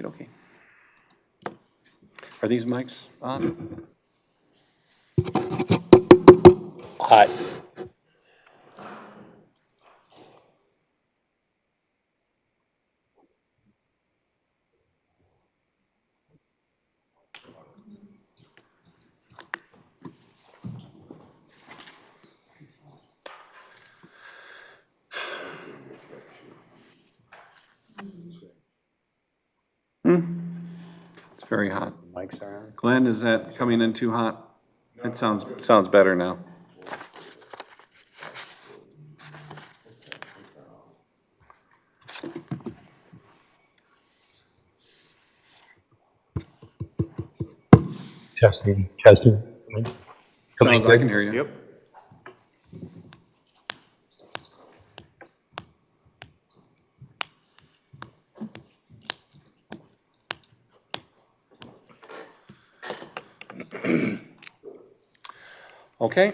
Okay. Are these mics on? Hot. It's very hot. Mics are on. Glenn, is that coming in too hot? It sounds better now. Testing. Sounds, I can hear you. Yep. Okay.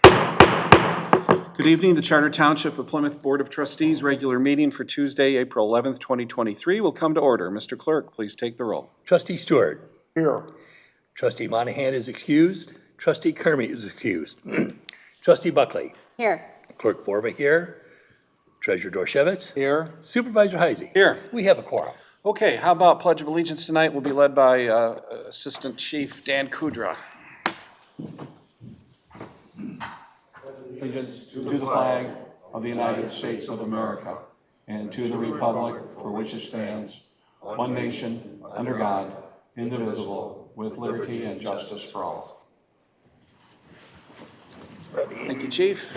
Good evening. The Charter Township of Plymouth Board of Trustees regular meeting for Tuesday, April 11th, 2023 will come to order. Mr. Clerk, please take the roll. Trustee Stewart. Here. Trustee Monahan is excused. Trustee Kermy is excused. Trustee Buckley. Here. Clerk Borba here. Treasurer Dorshevitz. Here. Supervisor Heisey. Here. We have a quorum. Okay, how about Pledge of Allegiance tonight will be led by Assistant Chief Dan Kudra. Allegiance to the flag of the United States of America and to the republic for which it stands, one nation, under God, indivisible, with liberty and justice for all. Thank you, Chief.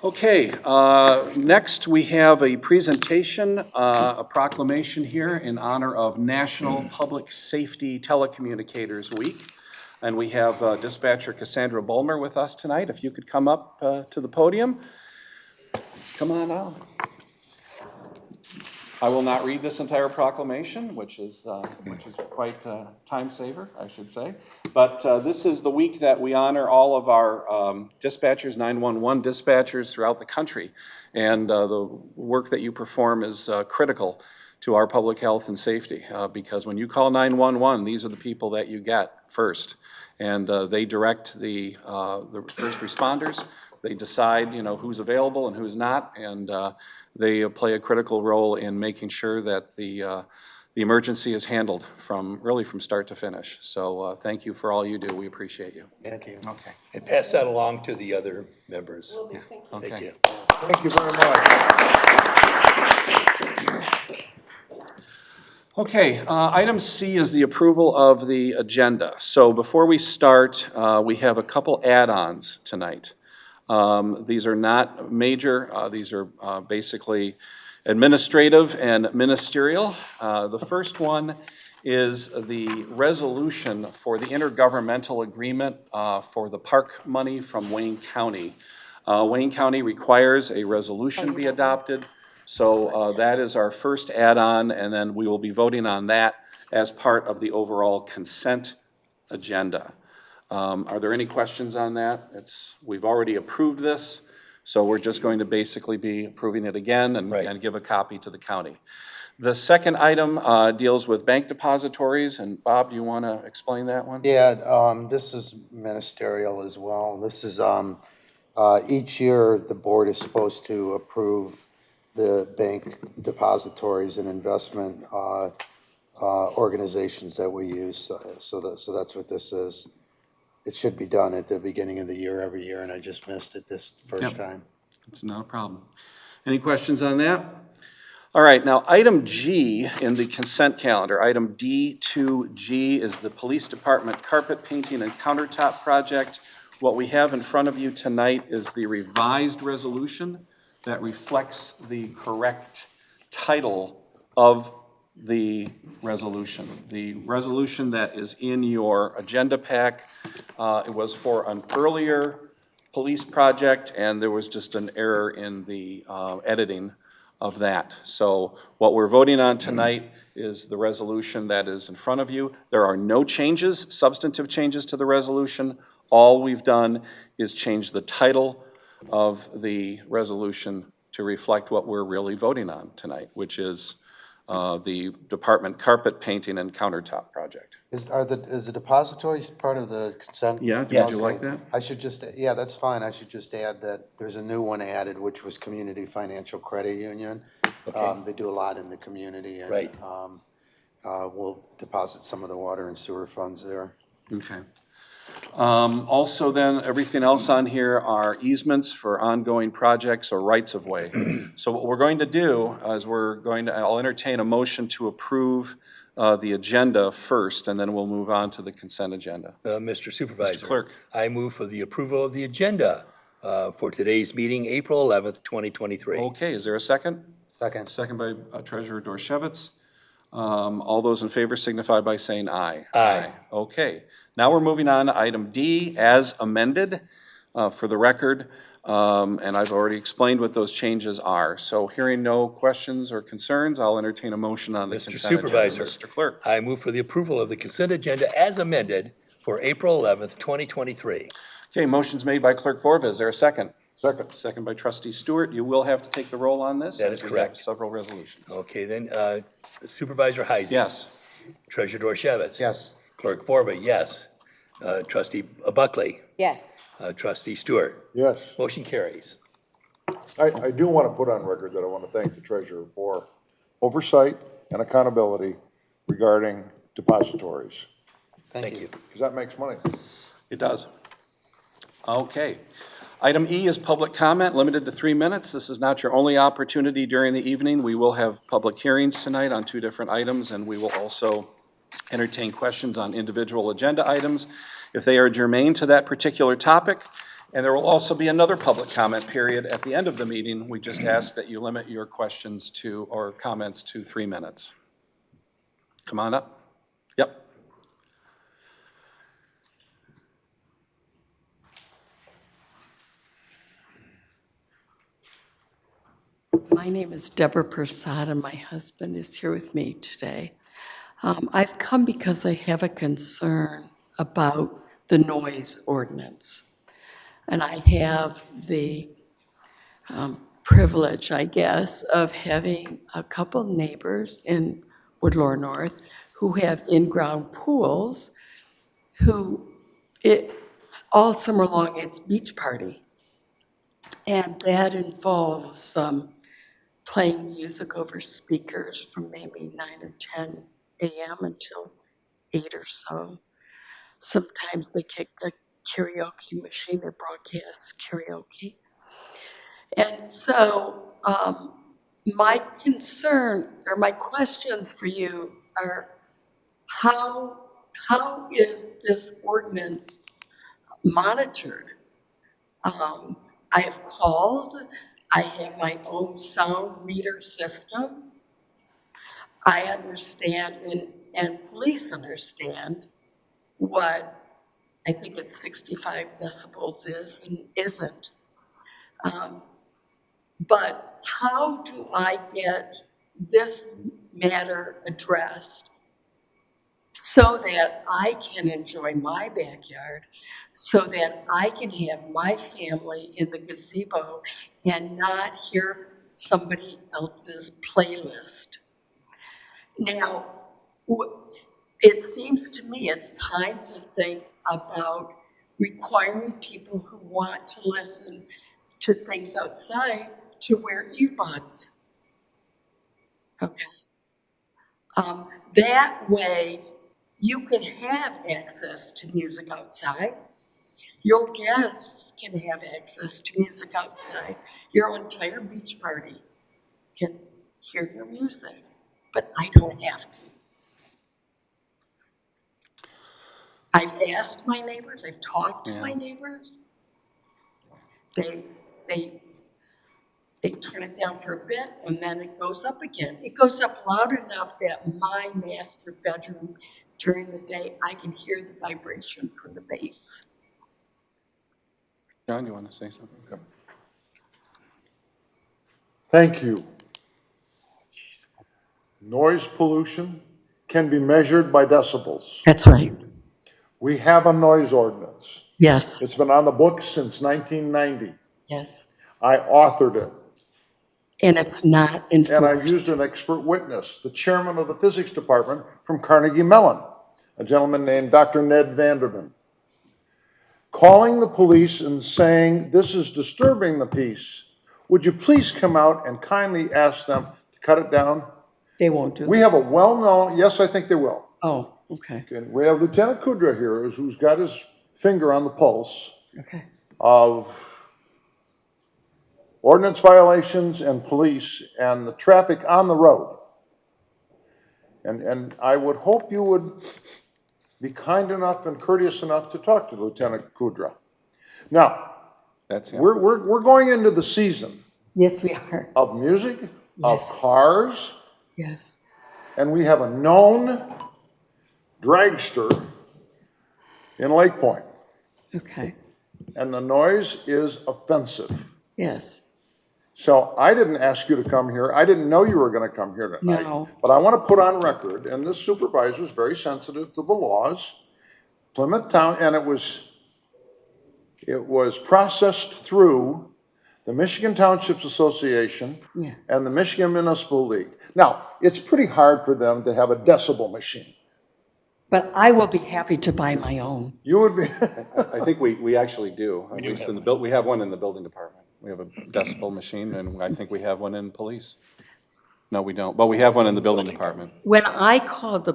Okay, next we have a presentation, a proclamation here in honor of National Public Safety Telecommunicators Week. And we have Dispatcher Cassandra Bulmer with us tonight. If you could come up to the podium. Come on out. I will not read this entire proclamation, which is quite a time saver, I should say. But this is the week that we honor all of our dispatchers, 911 dispatchers throughout the country. And the work that you perform is critical to our public health and safety, because when you call 911, these are the people that you get first. And they direct the first responders. They decide, who's available and who's not, and they play a critical role in making sure that the emergency is handled from start to finish. So thank you for all you do. We appreciate you. Thank you. Okay. And pass that along to the other members. Yeah. Okay. Thank you. Thank you very much. Okay, item C is the approval of the agenda. So before we start, we have a couple add-ons tonight. These are not major, these are basically administrative and ministerial. The first one is the resolution for the intergovernmental agreement for the park money from Wayne County. Wayne County requires a resolution be adopted. So that is our first add-on, and then we will be voting on that as part of the overall consent agenda. Are there any questions on that? We've already approved this, so we're just going to basically be approving it again and give a copy to the county. The second item deals with bank depositories, and Bob, do you want to explain that one? Yeah, this is ministerial as well. This is, each year, the board is supposed to approve the bank depositories and investment organizations that we use. So that's what this is. It should be done at the beginning of the year every year, and I just missed it this first time. It's not a problem. Any questions on that? All right, now item G in the consent calendar, item D2G is the Police Department carpet painting and countertop project. What we have in front of you tonight is the revised resolution that reflects the correct title of the resolution. The resolution that is in your agenda pack, it was for an earlier police project, and there was just an error in the editing of that. So what we're voting on tonight is the resolution that is in front of you. There are no changes, substantive changes to the resolution. All we've done is change the title of the resolution to reflect what we're really voting on tonight, which is the department carpet painting and countertop project. Is the depositories part of the consent? Yeah, would Yes. you like that? I should just, yeah, that's fine. I should just add that there's a new one added, which was Community Financial Credit Union. Okay. They do a lot in the community, and Right. we'll deposit some of the water and sewer funds there. Okay. Also then, everything else on here are easements for ongoing projects or rights of way. So what we're going to do is I'll entertain a motion to approve the agenda first, and then we'll move on to the consent agenda. Mr. Supervisor. Clerk. I move for the approval of the agenda for today's meeting, April 11th, 2023. Okay, is there a second? Second. Second by Treasurer Dorshevitz. All those in favor signify by saying aye. Aye. Okay, now we're moving on to item D, as amended, for the record, and I've already explained what those changes are. So hearing no questions or concerns, I'll entertain a motion on the Mr. consent agenda. Supervisor. Mr. Clerk. I move for the approval of the consent agenda as amended for April 11th, 2023. Okay, motion's made by Clerk Vorva. Is there a second? Second. Second by Trustee Stewart. You will have to take the roll on this. That is as we correct. have several resolutions. Okay, then Supervisor Heisey. Yes. Treasurer Dorshevitz. Yes. Clerk Forba, yes. Trustee Buckley. Yes. Trustee Stewart. Yes. Motion carries. I do want to put on record that I want to thank the treasurer for oversight and accountability regarding depositories, Thank you. because that makes money. It does. Okay. Item E is public comment, limited to 3 minutes. This is not your only opportunity during the evening. We will have public hearings tonight on 2 different items, and we will also entertain questions on individual agenda items if they are germane to that particular topic. And there will also be another public comment period at the end of the meeting. We just ask that you limit your questions to, or comments to 3 minutes. Come on up. Yep. My name is Deborah Persad, and my husband is here with me today. I've come because I have a concern about the noise ordinance. And I have the privilege, I guess, of having a couple neighbors in Woodlawn North who have in-ground pools who, it's all summer long, it's beach party. And that involves playing music over speakers from maybe 9 or 10 a.m. until 8 or so. Sometimes they kick the karaoke machine that broadcasts karaoke. And so my concern, or my questions for you are, how is this ordinance monitored? I have called. I have my own sound meter system. I understand, and police understand what I think it's 65 decibels is and isn't. But how do I get this matter addressed so that I can enjoy my backyard, so that I can have my family in the gazebo and not hear somebody else's playlist? Now, it seems to me it's time to think about requiring people who want to listen to things outside to wear earbuds. Okay. That way, you can have access to music outside. Your guests can have access to music outside. Your entire beach party can hear your music, but I don't have to. I've asked my neighbors, I've talked to my neighbors. They turn it down for a bit and then it goes up again. It goes up loud enough that my master bedroom during the day, I can hear the vibration from the bass. John, you want to say something? Okay. Thank you. Noise pollution can be measured by decibels. That's right. We have a noise ordinance. Yes, It's been on the books since 1990. yes. I authored it. and it's not And I used enforced. an expert witness, the chairman of the physics department from Carnegie Mellon, a gentleman named Dr. Ned Vanderman, calling the police and saying, this is disturbing the peace. Would you please come out and kindly ask them to cut it down? They won't do We it. have a well-known, yes, I think they will. Oh, okay, And we have Lieutenant Kudra here, who's got his finger on the pulse okay. of ordinance violations and police and the traffic on the road. And I would hope you would be kind enough and courteous enough to talk to Lieutenant Kudra. Now, That's him. we're going into the season Yes, we are. of music, of Yes. cars, Yes. and we have a known dragster in Lake Point, Okay. and the noise is offensive. Yes. So I didn't ask you to come here. I didn't know you were going to come here tonight. No. But I want to put on record, and this supervisor is very sensitive to the laws. Plymouth Town, and it was processed through the Michigan Townships Association Yeah. and the Michigan Municipal League. Now, it's pretty hard for them to have a decibel machine. But I will be happy to buy my own. You would be, I think we actually do, at least in the we have one in the building department. We have a decibel machine, and I think we have one in police. No, we don't, but we have one in the building department. When I call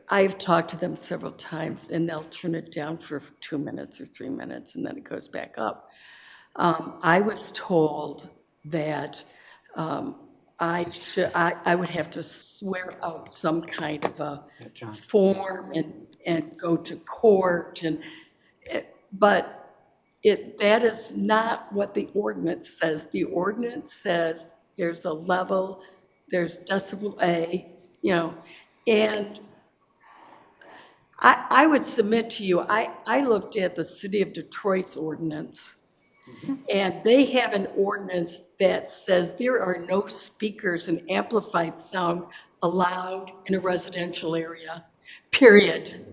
I've talked to them several times, and they'll turn it down for 2 minutes or 3 minutes, and then it goes back up. I was told that I would have to swear out some kind of a form and go to court, but that is not what the ordinance says. The ordinance says there's a level, there's decibel A, and I would submit to you, I looked at the city of Detroit's ordinance, and they have an ordinance that says there are no speakers and amplified sound allowed in a residential area, period.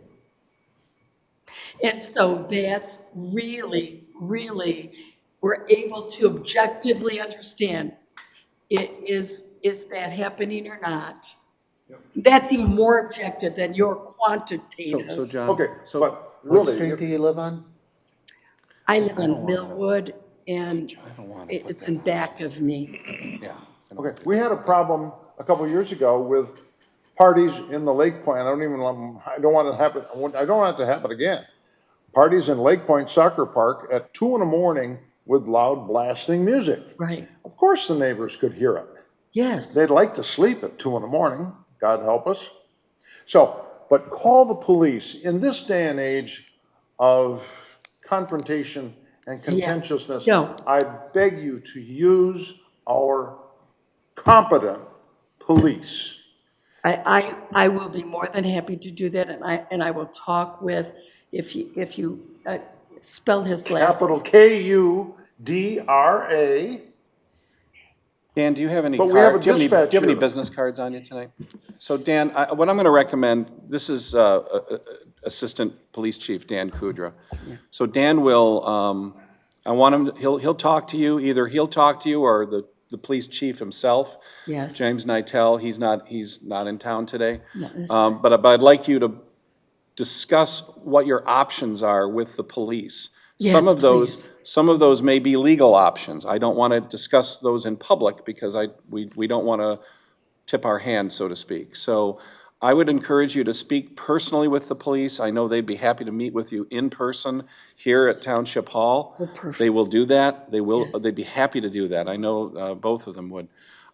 And so that's really, we're able to objectively understand, is that happening or not? That's even more objective than your quantitative. So John. okay, but What really, street do you live on? I live in Millwood, and it's in back of me. Yeah. okay, we had a problem a couple of years ago with parties in the Lake Point. I don't want it to happen again. Parties in Lake Point Soccer Park at 2 a.m. with loud blasting music. Right, Of course the neighbors could hear it. yes, They'd like to sleep at 2 a.m, God help us. So, but call the police. In this day and age of confrontation and contentiousness, No. I beg you to use our competent police. I will be more than happy to do that, and I will talk with, if you spell his last. Capital Kudra. Dan, do you have any But we have a do you have dispatch any here. business cards on you tonight? So Dan, what I'm going to recommend, this is Assistant Police Chief Dan Kudra. So Dan will, I want him, he'll talk to you, either he'll talk to you or the police chief himself. Yes. James Nitel, he's not in town today. No, that's But I'd like you to discuss what your options are with the police. Some Yes, of those, please. some of those may be legal options. I don't want to discuss those in public because we don't want to tip our hand, so to speak. So I would encourage you to speak personally with the police. I know they'd be happy to meet with you in person here at Township Hall. Oh, perfect. They will do that. Yes. They'd be happy to do that. I know both of them would.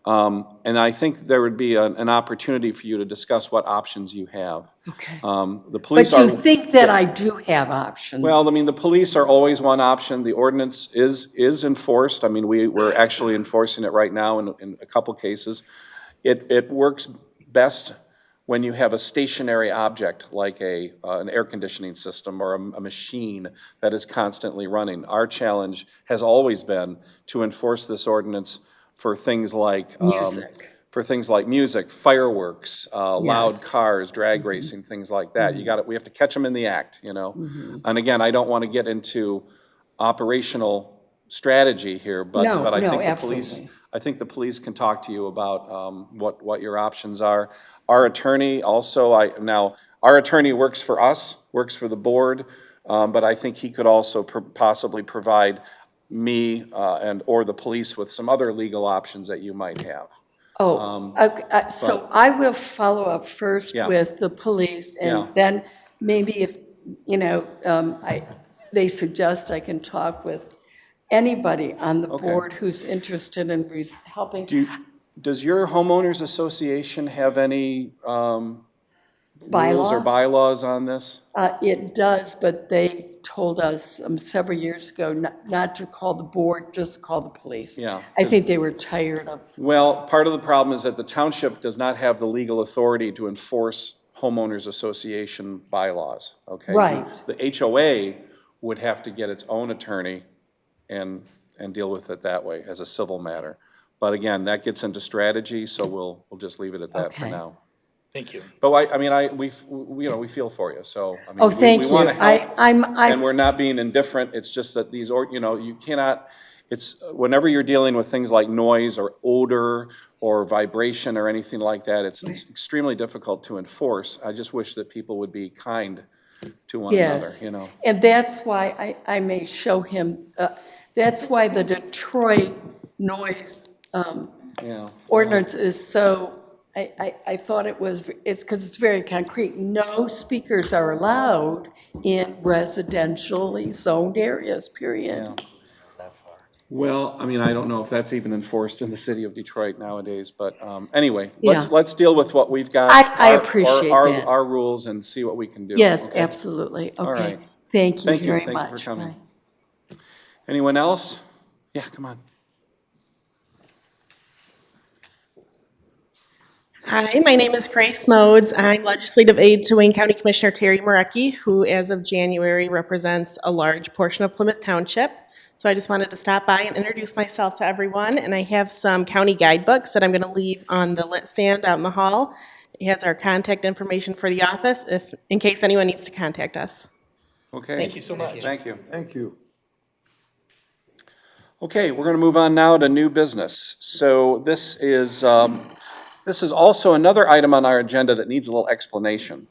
And I think there would be an opportunity for you to discuss what options you have. Okay. The police But are. you think that I do have options? Well, I mean, the police are always one option. The ordinance is enforced. I mean, we're actually enforcing it right now in a couple cases. It works best when you have a stationary object like an air conditioning system or a machine that is constantly running. Our challenge has always been to enforce this ordinance for things like Music. fireworks, loud Yes. cars, drag racing, things like that. We have to catch them in the act, And again, I don't want to get into operational strategy here, but No, I no, think the police, absolutely. I think the police can talk to you about what your options are. Our attorney also, now, our attorney works for us, works for the board, but I think he could also possibly provide me or the police with some other legal options that you might have. Okay, so I will follow up first Yeah. with the police, Yeah. and then maybe if, they suggest I can talk with anybody on the board who's interested in helping. Does your homeowners association have any rules or Bylaw? bylaws on this? It does, but they told us several years ago not to call the board, just call the police. Yeah, I think they were tired of, Well, part of the problem is that the township does not have the legal authority to enforce homeowners association bylaws, okay? Right. The HOA would have to get its own attorney and deal with it that way as a civil matter. But again, that gets into strategy, so we'll just leave it at that for Okay. now. Thank you. But we feel for you, so, I mean. oh, thank we you. wanna help. And I'm, we're not being indifferent, it's just that you cannot, whenever you're dealing with things like noise or odor or vibration or anything like that, it's extremely difficult to enforce. I just wish that people would be kind to one another, yes. you know? And that's why I may show him, that's why the Detroit noise Yeah. ordinance is so, I thought it's because it's very concrete. No speakers are allowed in residentially zoned areas, period. Well, I mean, I don't know if that's even enforced in the city of Detroit nowadays, but anyway, Yeah. let's deal with what we've got. I appreciate that. Our rules and see what we can do. Yes, okay? absolutely. Okay. right. Thank you Thank you. very Thank you much. for coming. Bye. Anyone else? Yeah, come on. Hi, my name is Grace Modes. I'm legislative aide to Wayne County Commissioner Terry Marecki, who as of January represents a large portion of Plymouth Township. So I just wanted to stop by and introduce myself to everyone, and I have some county guidebooks that I'm going to leave on the lit stand out in the hall. It has our contact information for the office in case anyone needs to contact us. Okay. Thank you so much. Thank you. Thank you. Okay, we're going to move on now to new business. So this is also another item on our agenda that needs a little explanation.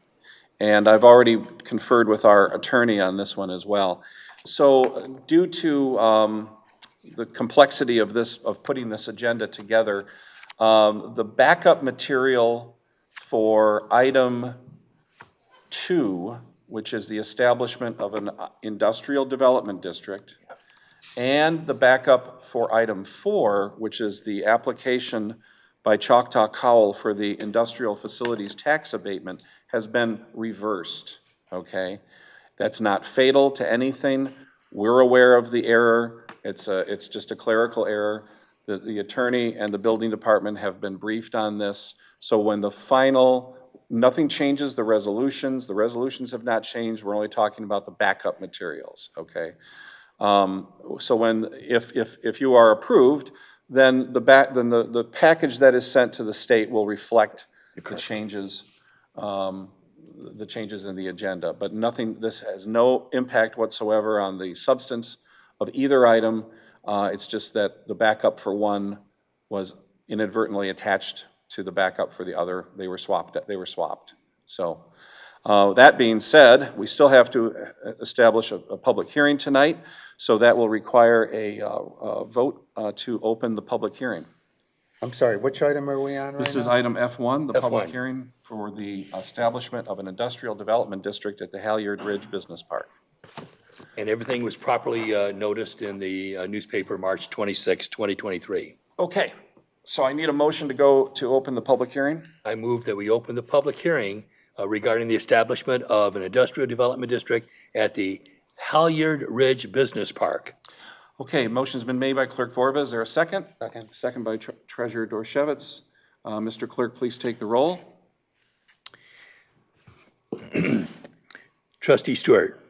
And I've already conferred with our attorney on this one as well. So due to the complexity of putting this agenda together, the backup material for item 2, which is the establishment of an industrial development district, and the backup for item 4, which is the application by Choctaw Cowell for the industrial facilities tax abatement, has been reversed, okay? That's not fatal to anything. We're aware of the error. It's just a clerical error. The attorney and the building department have been briefed on this. So when the final, nothing changes the resolutions. The resolutions have not changed. We're only talking about the backup materials, okay? So if you are approved, then the package that is sent to the state will reflect the changes in the agenda. But this has no impact whatsoever on the substance of either item. It's just that the backup for one was inadvertently attached to the backup for the other. They were swapped. So that being said, we still have to establish a public hearing tonight. So that will require a vote to open the public hearing. I'm sorry, which item are we on right now? This is item F1, the public F1. hearing for the establishment of an industrial development district at the Halyard Ridge Business Park. And everything was properly noticed in the newspaper March 26, 2023. Okay, so I need a motion to open the public hearing. I move that we open the public hearing regarding the establishment of an industrial development district at the Halyard Ridge Business Park. Okay, motion's been made by Clerk Vorba. Is there a second? Second. Second by Treasurer Dorshevitz. Mr. Clerk, please take the roll. Trustee Stewart.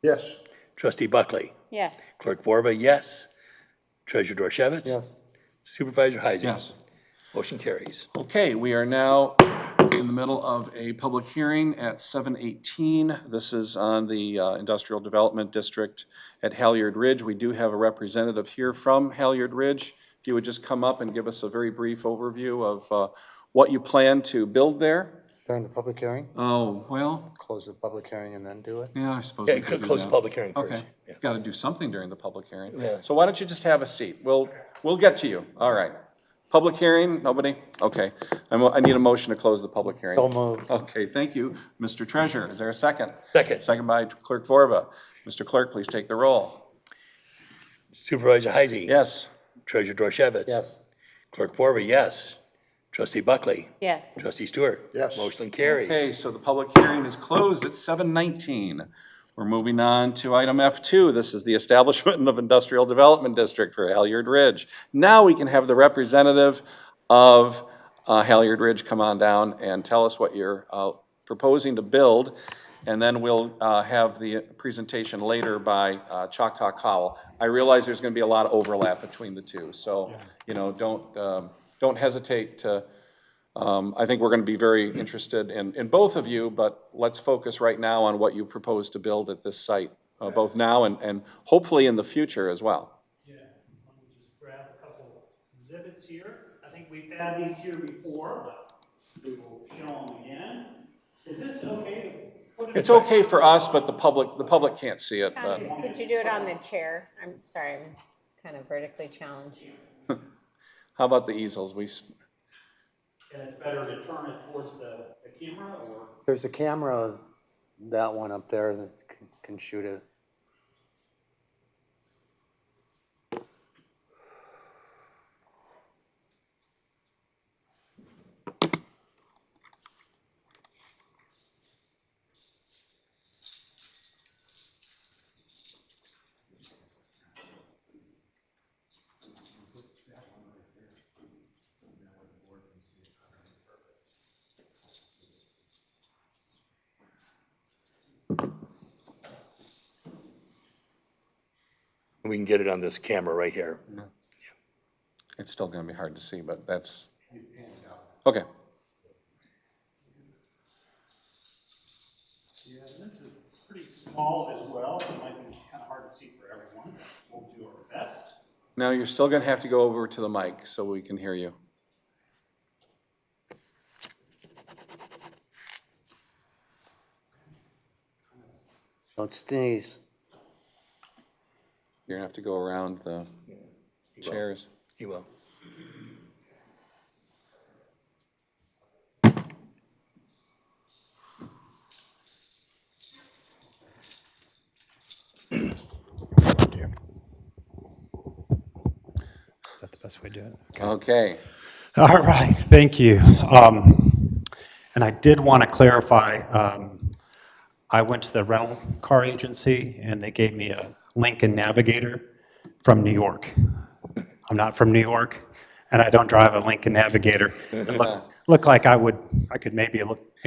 Yes. Trustee Buckley. Yes. Clerk Vorba, yes. Treasurer Dorshevitz. Yes. Supervisor Heising. Yes. Motion carries. Okay, we are now in the middle of a public hearing at 7:18. This is on the Industrial Development District at Halyard Ridge. We do have a representative here from Halyard Ridge. If you would just come up and give us a very brief overview of what you plan to build there. During the public hearing, Oh, well, close the public hearing and then do it? yeah, I suppose Yeah, we could do close the that. public hearing Okay, first. Yeah. got to do something during the public hearing. Yeah. So why don't you just have a seat? We'll get to you. All right. Public hearing, nobody? Okay. I need a motion to close the public hearing. So moved. Okay, thank you. Mr. Treasurer, is there a second? Second. Second by Clerk Vorba. Mr. Clerk, please take the roll. Supervisor Heisey. Yes. Treasurer Dorchevitz. Yes. Clerk Forby, yes. Trustee Buckley. Yes. Trustee Stewart. Yes. Motion carries. Okay, so the public hearing is closed at 7:19. We're moving on to item F2. This is the establishment of Industrial Development District for Halyard Ridge. Now we can have the representative of Halyard Ridge come on down and tell us what you're proposing to build, and then we'll have the presentation later by Choctaw Cowell. I realize there's going to be a lot of overlap between the two, so don't hesitate to. I think we're going to be very interested in both of you, but let's focus right now on what you propose to build at this site, both now and hopefully in the future as well. Yeah, let me just grab a couple exhibits here. I think we've had these here before, but we will show them again. Is this okay to put it? It's okay for us, but the public can't see it. But Could you do it on the chair? I'm sorry, I'm kind of vertically challenged. how about the easels? And it's better to turn it towards the camera, or? There's a camera, that one up there that can shoot it. We can get it on this camera right here. It's still going to be hard to see, but that's okay. Yeah, this is pretty small as well, so it might be kind of hard to see for everyone. We'll do our best. Now you're still going to have to go over to the mic so we can hear you. Don't sneeze. You're going to have to go around the chairs. You will. Is that the best way to do it? Okay. All right, thank you. And I did want to clarify, I went to the rental car agency and they gave me a Lincoln Navigator from New York. I'm not from New York and I don't drive a Lincoln Navigator. It looked like I could maybe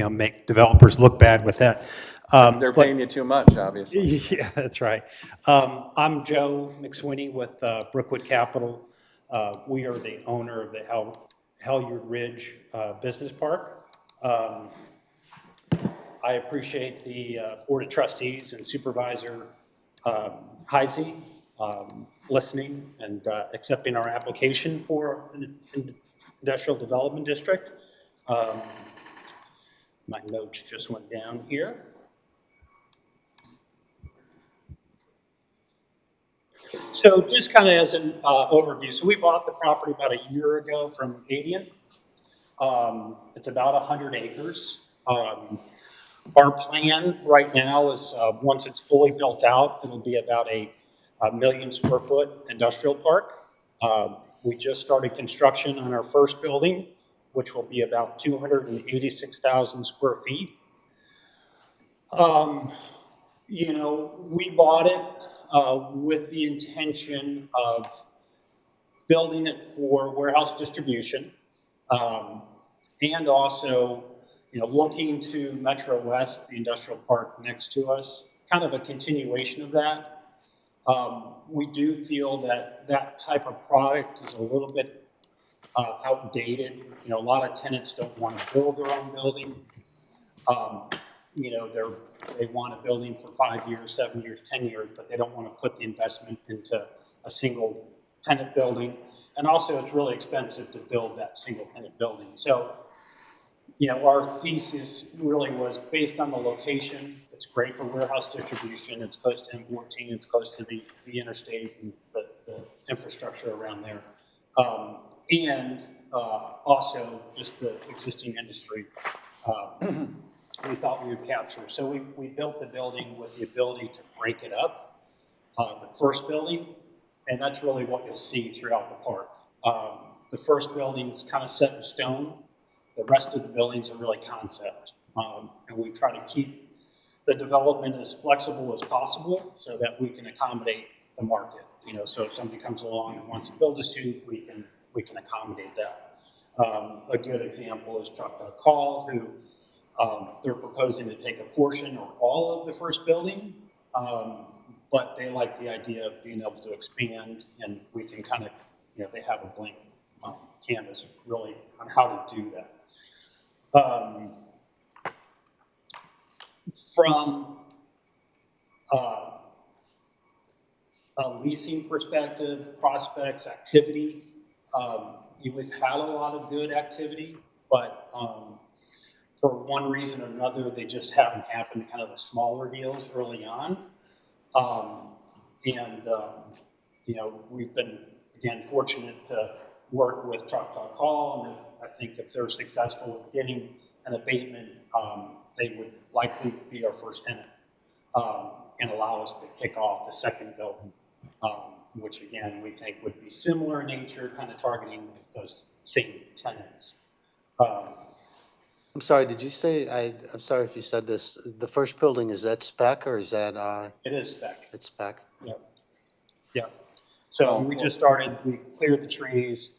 make developers look bad with that. They're paying you too much, obviously. Yeah, that's right. I'm Joe McSweeney with Brookwood Capital. We are the owner of the Halyard Ridge Business Park. I appreciate the Board of Trustees and Supervisor Heisey listening and accepting our application for an industrial development district. My notes just went down here. So just kind of as an overview, so we bought the property about a year ago from Adient. It's about 100 acres. Our plan right now is once it's fully built out, it'll be about a 1 million square foot industrial park. We just started construction on our first building, which will be about 286,000 square feet. We bought it with the intention of building it for warehouse distribution, and also, looking to Metro West, the industrial park next to us, kind of a continuation of that. We do feel that that type of product is a little bit outdated. You know, a lot of tenants don't want to build their own building. You know, they want a building for 5 years, 7 years, 10 years, but they don't want to put the investment into a single tenant building. And also, it's really expensive to build that single tenant building. So, you know, our thesis really was based on the location. It's great for warehouse distribution. It's close to M14. It's close to the interstate and the infrastructure around there. And also just the existing industry we thought we would capture. So we built the building with the ability to break it up, the first building, and that's really what you'll see throughout the park. The first building's kind of set in stone. The rest of the buildings are really concept. And we try to keep the development as flexible as possible so that we can accommodate the market. You know, so if somebody comes along and wants to build a suite, we can accommodate that. A good example is Choctaw Call, who they're proposing to take a portion or all of the first building, but they like the idea of being able to expand, and we can kind of, you know, they have a blank canvas really on how to do that. From a leasing perspective, prospects, activity, we've had a lot of good activity, but for one reason or another, they just haven't happened, kind of the smaller deals early on. You know, we've been, again, fortunate to work with Choctaw Call, and I think if they're successful in getting an abatement, they would likely be our first tenant and allow us to kick off the second building, which again, we think would be similar in nature, kind of targeting those same tenants. I'm sorry, did you say, I'm sorry if you said this, the first building, is that spec or is that? It is spec. It's spec? Yep. Yep. So we just started, we cleared the trees.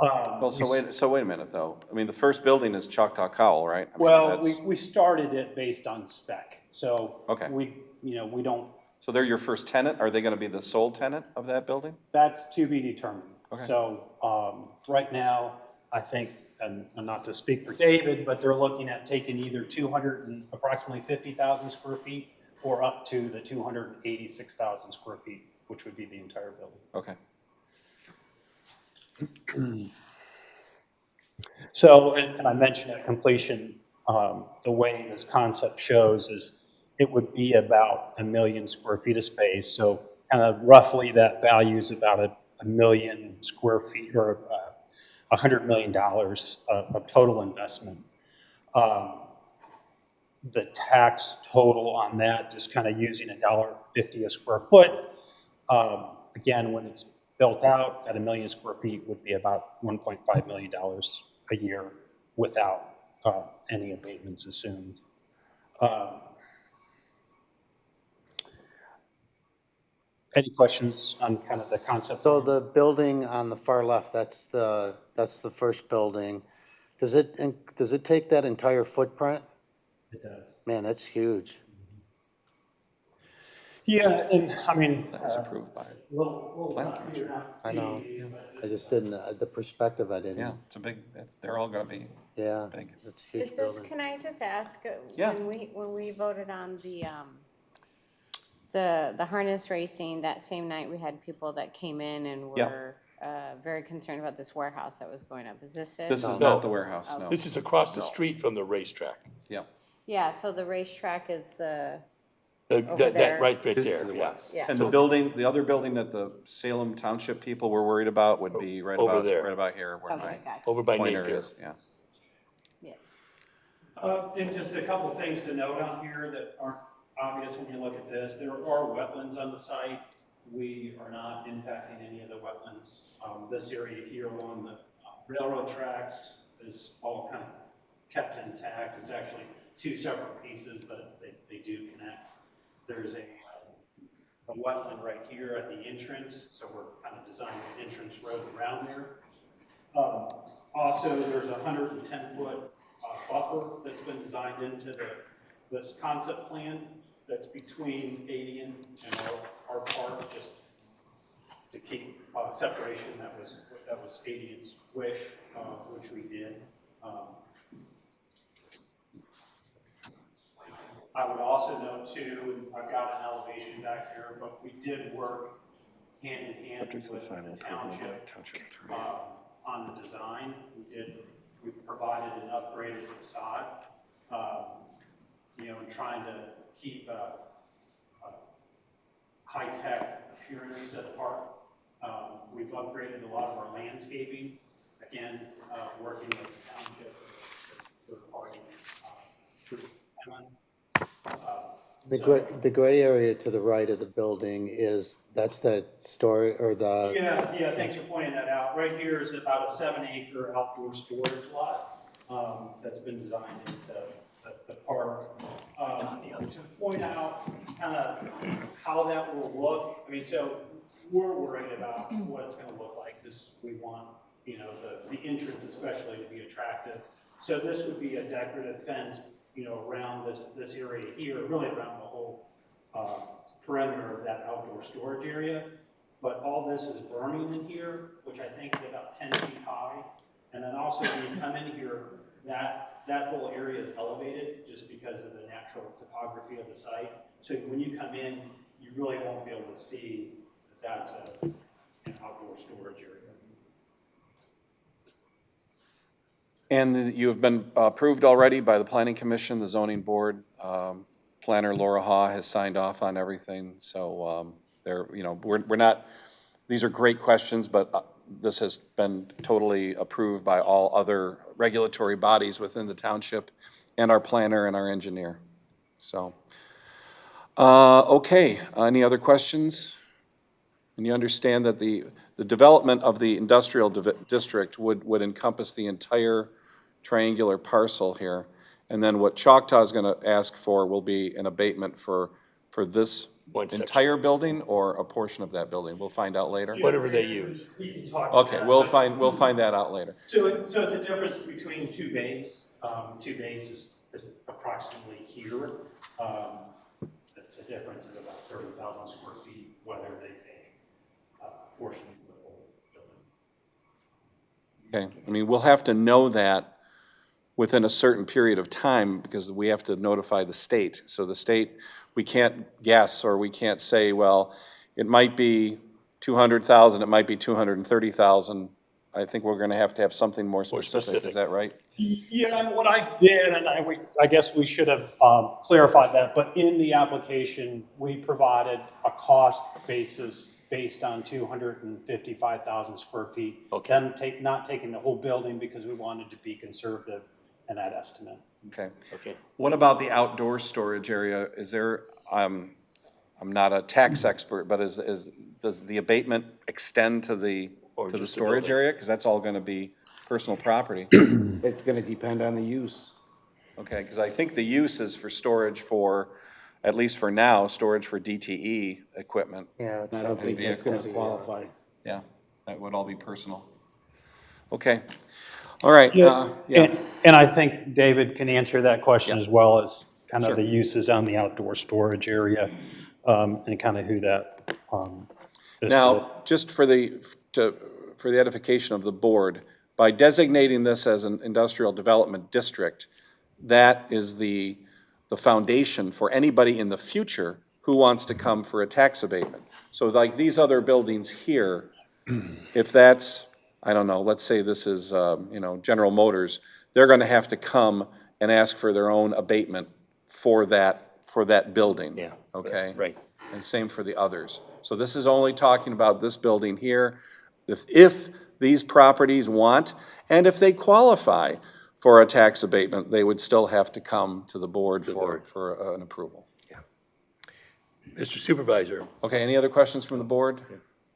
Well, so wait a minute, though. I mean, the first building is Choctaw Cowell, right? I mean, Well, that's- we started it based on spec, so. Okay. We don't, So they're your first tenant? Are they gonna be the sole tenant of that building? that's to be determined. Okay. So, right now, I think, and not to speak for David, but they're looking at taking either approximately 50,000 square feet or up to the 286,000 square feet, which would be the entire building. Okay. So, and I mentioned at completion, the way this concept shows is it would be about 1 million square feet of space. So kind of roughly that value is about a million square feet or $100 million of total investment. The tax total on that, just kind of using $1.50 a square foot, again, when it's built out at 1 million square feet would be about $1.5 million a year without any abatements assumed. Any questions on kind of the concept? So the building on the far left, that's the first building. Does it take that entire footprint? It does. Man, that's huge. Yeah, and I mean, That was approved by, Little Plymouth tough, you're not I know. seeing, but I just didn't, the perspective I didn't. yeah, it's a big, they're all gonna be Yeah, big. it's a huge Is this, building. can I just ask, Yeah. when we voted on the harness racing, that same night, we had people that came in and Yeah. were very concerned about this warehouse that was going up. Is this it? This is No. not the warehouse, no. This is across the No. street from the racetrack. Yeah. Yeah, so the racetrack is the, That, Over there. that right To there, the yeah. west. Yeah. And the building, the other building that the Salem Township people were worried about would be right Over about, there. right about here where okay, my gotcha, Over by pointer Napier. is, yeah. yes. And just a couple things to note on here that aren't obvious when you look at this. There are wetlands on the site. We are not impacting any of the wetlands. This area here along the railroad tracks is all kind of kept intact. It's actually two separate pieces, but they do connect. There's a wetland right here at the entrance, so we're kind of designing an entrance road around there. Also, there's a 110-foot buffer that's been designed into this concept plan that's between 80 and our park, just to keep separation that was that was Adient's wish, which we did. I would also note too, I've got an elevation back there, but we did work hand in hand with the township on the design. We provided an upgraded facade, and trying to keep a high-tech appearance to the park. We've upgraded a lot of our landscaping, again, working with the township, third party. The gray area to the right of the building that's the story, or the... Yeah, thanks for pointing that out. Right here is about a 7-acre outdoor storage lot that's been designed into the park. To point out kind of how that will look, so we're worried about what it's going to look like, because we want, the entrance especially to be attractive. So this would be a decorative fence, around this area here, really around the whole perimeter of that outdoor storage area. But all this is berming in here, which I think is about 10 feet high. And then also when you come in here, that whole area is elevated just because of the natural topography of the site. So when you come in, you really won't be able to see that that's an outdoor storage area. And you have been approved already by the Planning Commission, the Zoning Board. Planner Laura Haw has signed off on everything. So we're not, these are great questions, but this has been totally approved by all other regulatory bodies within the township and our planner and our engineer. So, okay, any other questions? And you understand that the development of the industrial district would encompass the entire triangular parcel here. And then what Choctaw is going to ask for will be an abatement for this entire building or a portion of that building. We'll find out later. Whatever they use. We can talk Okay, about that. we'll find that out later. So it's a difference between two bays. Two bays is approximately here. It's a difference of about 30,000 square feet, whether they take a portion of the whole building. Okay, we'll have to know that within a certain period of time because we have to notify the state. So the state, we can't guess or we can't say, well, it might be 200,000, it might be 230,000. I think we're going to have something more specific. Is that right? Yeah, and what I did, and I guess we should have clarified that, but in the application, we provided a cost basis based on 255,000 square feet. Okay. Then not taking the whole building because we wanted to be conservative in that estimate. Okay. Okay. What about the outdoor storage area? Is there, I'm not a tax expert, but does the abatement extend to the storage area? Because that's all going to be personal property. It's going to depend on the use. Okay, because I think the use is for storage for, at least for now, storage for DTE equipment. Yeah, I don't think that's going to qualify. Yeah, that would all be personal. Okay, all right. And I think David can answer that question as well as kind Sure. of the uses on the outdoor storage area, and kind of who that is. Now, just for the edification of the board, by designating this as an industrial development district, that is the foundation for anybody in the future who wants to come for a tax abatement. So like these other buildings here, if that's, I don't know, let's say this is, General Motors, they're going to have to come and ask for their own abatement for that building. Yeah. Okay? Right. And same for the others. So this is only talking about this building here. If these properties want, and if they qualify for a tax abatement, they would still have to come to the board for an approval. Mr. Supervisor, Okay, any other questions from the board?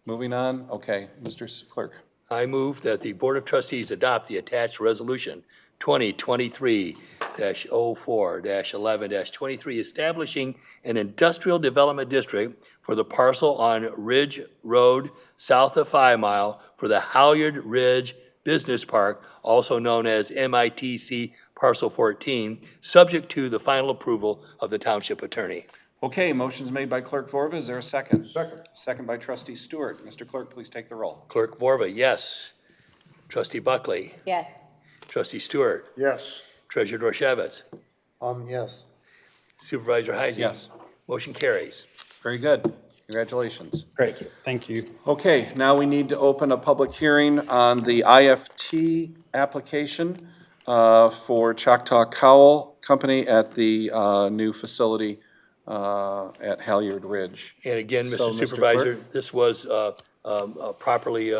Moving on, okay, Mr. Clerk. I move that the Board of Trustees adopt the attached resolution 2023-04-11-23 establishing an industrial development district for the parcel on Ridge Road south of 5 Mile for the Halyard Ridge Business Park, also known as MITC Parcel 14, subject to the final approval of the Township Attorney. Okay, motion's made by Clerk Vorva, is there a second? Second. Second by Trustee Stewart. Mr. Clerk, please take the roll. Clerk Vorba, yes. Trustee Buckley, Yes. Trustee Stewart, Yes. Treasurer Dorchevitz, Yes. Supervisor Heisey. Yes. Motion carries. Very good. Congratulations. Great, thank you. Okay, now we need to open a public hearing on the IFT application for Choctaw Cowl Company at the new facility at Halyard Ridge. And again, So, Mr. Mr. Supervisor, Clerk? this was properly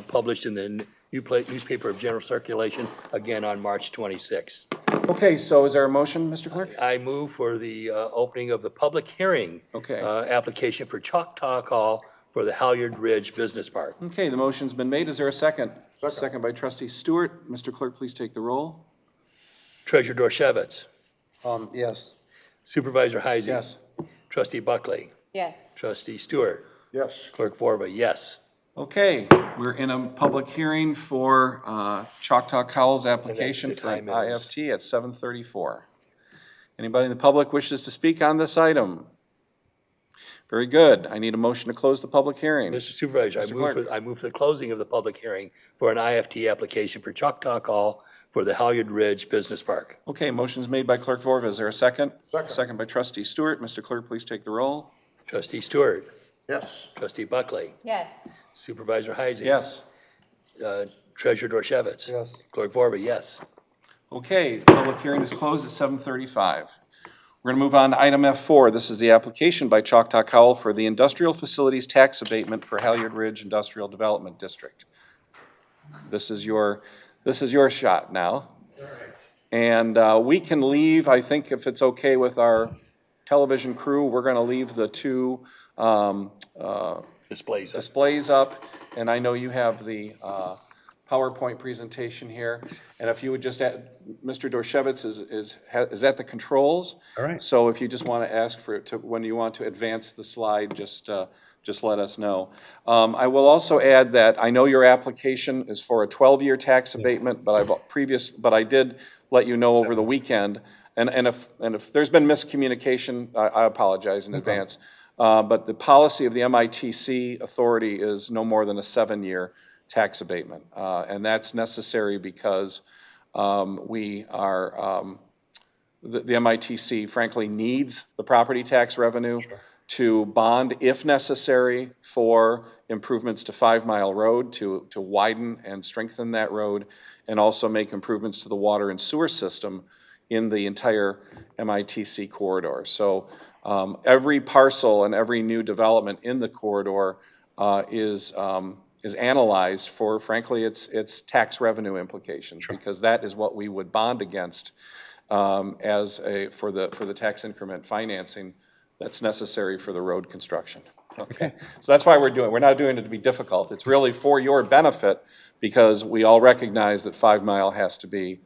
published in the newspaper of general circulation, again on March 26th. Okay, so is there a motion, Mr. Clerk? I move for the opening of the public hearing. Okay. Application for Choctaw Call for the Halyard Ridge Business Park. Okay, the motion's been made. Is there a second? Second by trustee Stewart. Mr. Clerk, please take the roll. Treasurer Dorchevitz, Yes. Supervisor Heisey. Yes. Trustee Buckley, Yes. Trustee Stewart, Yes. Clerk Vorba, yes. Okay, we're in a public hearing for Choctaw Cowl's application the for time is- IFT at 7:34. Anybody in the public wishes to speak on this item? Very good. I need a motion to close the public hearing. Mr. Supervisor, Mr. Clark. I move for the closing of the public hearing for an IFT application for Choctaw Call for the Halyard Ridge Business Park. Okay, motion's made by Clerk Vorba. Is there a second? Second. Second by trustee Stewart. Mr. Clerk, please take the roll. Trustee Stewart, Yes. Trustee Buckley, Yes. Supervisor Heisey. Yes. Treasurer Dorchevitz. Yes. Clerk Vorba, yes. Okay, public hearing is closed at 7:35. We're going to move on to item F4. This is the application by Choctaw Cowl for the Industrial Facilities Tax Abatement for Halyard Ridge Industrial Development District. This is your shot now. And we can leave, I think if it's okay with our television crew, we're going to leave the two displays up. And I know you have the PowerPoint presentation here. And if you would just add, Mr. Dorchevitz is at the controls. All right. So if you just want to ask for it to, when you want to advance the slide, just let us know. I will also add that I know your application is for a 12-year tax abatement, but I did let you know over the weekend. And if there's been miscommunication, I apologize in advance. But the policy of the MITC authority is no more than a 7-year tax abatement. And that's necessary because the MITC frankly needs the property tax revenue to bond, if necessary, for improvements to 5 Mile Road, to widen and strengthen that road, and also make improvements to the water and sewer system in the entire MITC corridor. So every parcel and every new development in the corridor is analyzed for, frankly, its tax revenue implications, because that is what we would bond against for the tax increment financing that's necessary for the road construction. Okay, so that's why we're not doing it to be difficult. It's really for your benefit, because we all recognize that 5 Mile has to be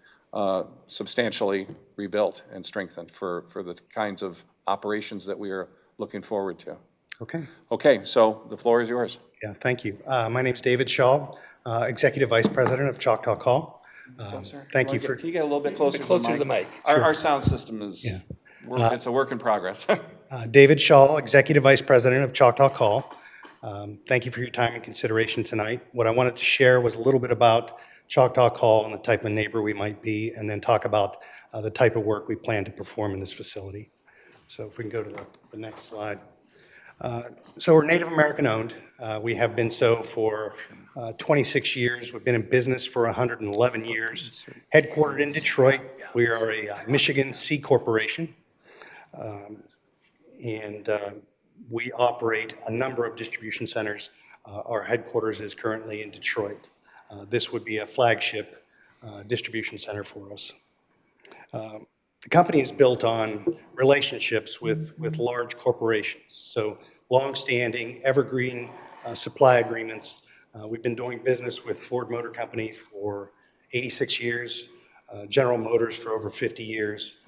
substantially rebuilt and strengthened for the kinds of operations that we are looking forward to. Okay. Okay, so the floor is yours. Yeah, thank you. My name's David Shaw, Executive Vice President of Choctaw Call. Thank you for. Can you get a little bit closer, to the mic? Our sound system is, it's a work in progress. David Shaw, Executive Vice President of Choctaw Call. Thank you for your time and consideration tonight. What I wanted to share was a little bit about Choctaw Call and the type of neighbor we might be, and then talk about the type of work we plan to perform in this facility. So if we can go to the next slide. So we're Native American owned. We have been so for 26 years. We've been in business for 111 years. Headquartered in Detroit. We are a Michigan C corporation. And we operate a number of distribution centers. Our headquarters is currently in Detroit. This would be a flagship distribution center for us. The company is built on relationships with large corporations. So long-standing, evergreen supply agreements. We've been doing business with Ford Motor Company for 86 years, General Motors for over 50 years,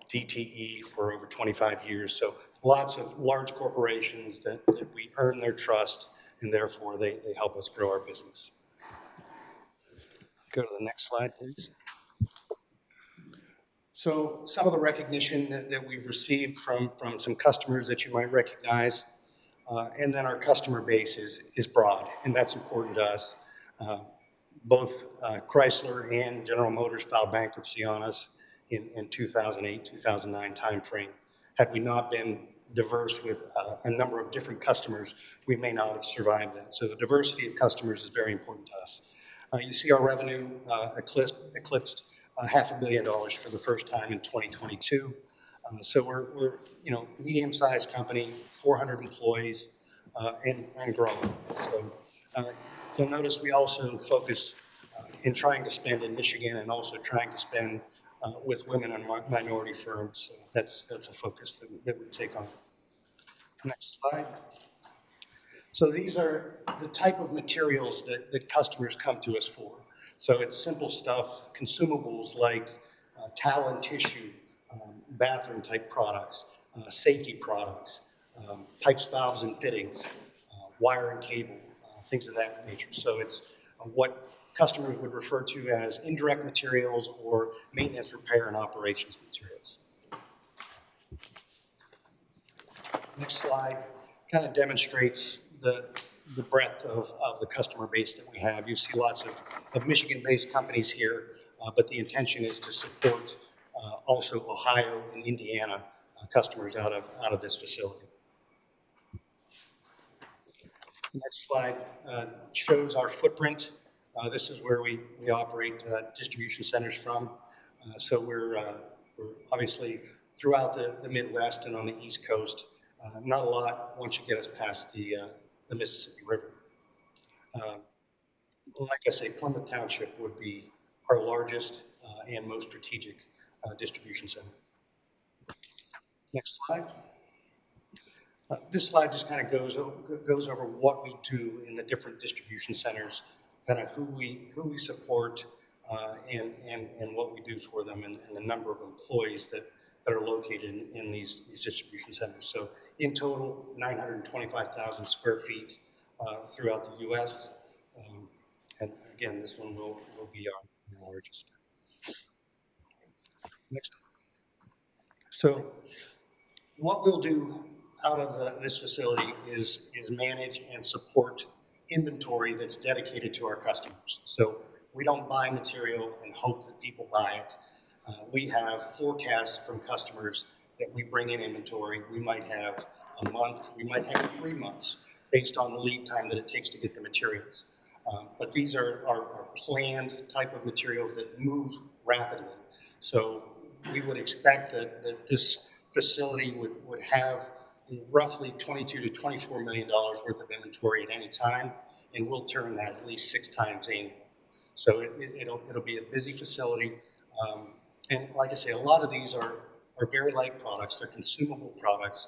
DTE for over 25 years. So lots of large corporations that we earn their trust, and therefore they help us grow our business. Go to the next slide, please. So some of the recognition that we've received from some customers that you might recognize, and then our customer base is broad, and that's important to us. Both Chrysler and General Motors filed bankruptcy on us in 2008, 2009 timeframe. Had we not been diverse with a number of different customers, we may not have survived that. So the diversity of customers is very important to us. You see our revenue eclipsed $500 million for the first time in 2022. So we're medium-sized company, 400 employees, and growing. So you'll notice we also focus in trying to spend in Michigan and also trying to spend with women and minority firms. So that's a focus that we take on. Next slide. So these are the type of materials that customers come to us for. So it's simple stuff, consumables like towel and tissue, bathroom type products, safety products, pipes, valves, and fittings, wire and cable, things of that nature. So it's what customers would refer to as indirect materials or maintenance, repair, and operations materials. Next slide kind of demonstrates the breadth of the customer base that we have. You see lots of Michigan-based companies here, but the intention is to support also Ohio and Indiana customers out of this facility. Next slide shows our footprint. This is where we operate distribution centers from. So we're obviously throughout the Midwest and on the East Coast. Not a lot once you get us past the Mississippi River. Like I say, Plymouth Township would be our largest and most strategic distribution center. Next slide. This slide just kind of goes over what we do in the different distribution centers, kind of who we support and what we do for them, and the number of employees that are located in these distribution centers. So in total, 925,000 square feet throughout the U.S. And again, this one will be our largest. Next. So what we'll do out of this facility is manage and support inventory that's dedicated to our customers. So we don't buy material and hope that people buy it. We have forecasts from customers that we bring in inventory. We might have a month, we might have 3 months based on the lead time that it takes to get the materials. But these are planned type of materials that move rapidly. So we would expect that this facility would have roughly $22 to $24 million worth of inventory at any time, and we'll turn that at least 6 times annually. So it'll be a busy facility. And like I say, a lot of these are very light products. They're consumable products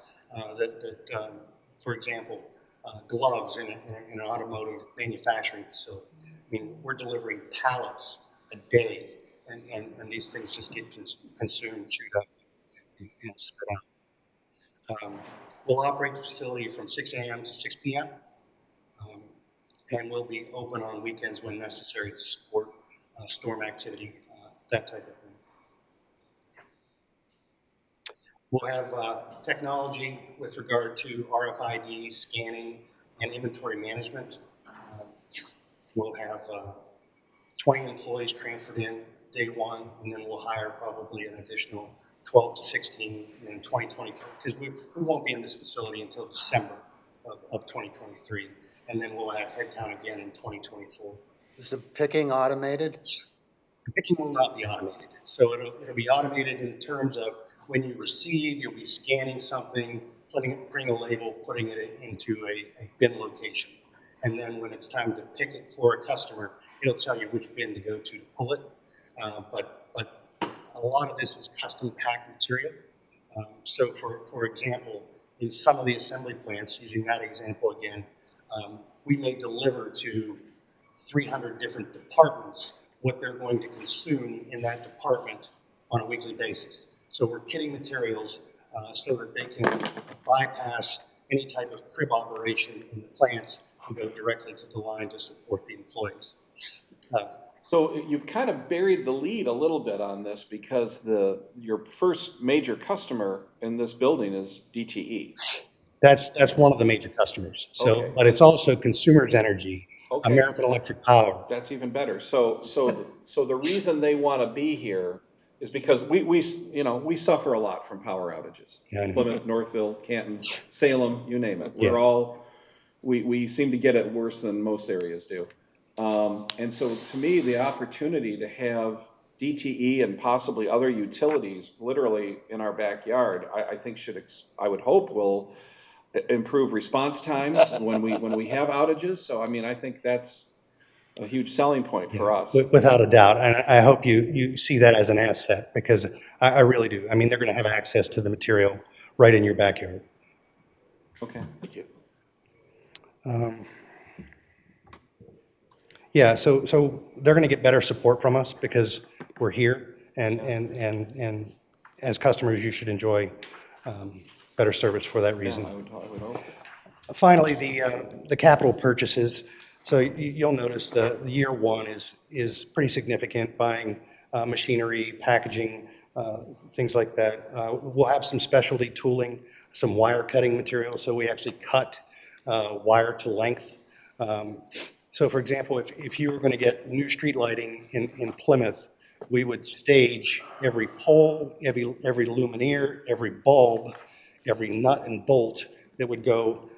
that for example, gloves in an automotive manufacturing facility. I mean, we're delivering pallets a day, and these things just get consumed, chewed up, and spit out. We'll operate the facility from 6 a.m. to 6 p.m., and we'll be open on weekends when necessary to support storm activity, that type of thing. We'll have technology with regard to RFID scanning and inventory management. We'll have 20 employees transferred in day one, and then we'll hire probably an additional 12 to 16 in 2023, because we won't be in this facility until December of 2023, and then we'll add headcount again in 2024. Is the picking automated? The picking will not be automated. So it'll be automated in terms of when you receive, you'll be scanning something, putting a label, putting it into a bin location. And then when it's time to pick it for a customer, it'll tell you which bin to go to pull it. But a lot of this is custom packed material. So for example, in some of the assembly plants, using that example again, we may deliver to 300 different departments what they're going to consume in that department on a weekly basis. So we're kitting materials so that they can bypass any type of crib operation in the plants and go directly to the line to support the employees. So you've kind of buried the lead a little bit on this, because your first major customer in this building is DTE. That's one of the major customers. So, Okay. but it's also Consumers Energy, Okay. American Electric Power. That's even better. So the reason they want to be here is because we suffer a lot from power outages. Yeah, I know. Plymouth, Northville, Canton, Salem, you name it. Yeah. We seem to get it worse than most areas do. And so to me, the opportunity to have DTE and possibly other utilities literally in our backyard, I think I would hope will improve response times when we have outages. So, I mean, I think that's a huge selling point for us. Without a doubt. And I hope you see that as an asset, because I really do. I mean, they're going to have access to the material right in your backyard. Okay, thank you. Yeah, so they're going to get better support from us because we're here, and as customers, you should enjoy better service for that reason. I would hope. Finally, the capital purchases. So you'll notice the year one is pretty significant, buying machinery, packaging, things like that. We'll have some specialty tooling, some wire cutting material, so we actually cut wire to length. So for example, if you were going to get new street lighting in Plymouth, we would stage every pole, every luminaire, every bulb, every nut and bolt that would go,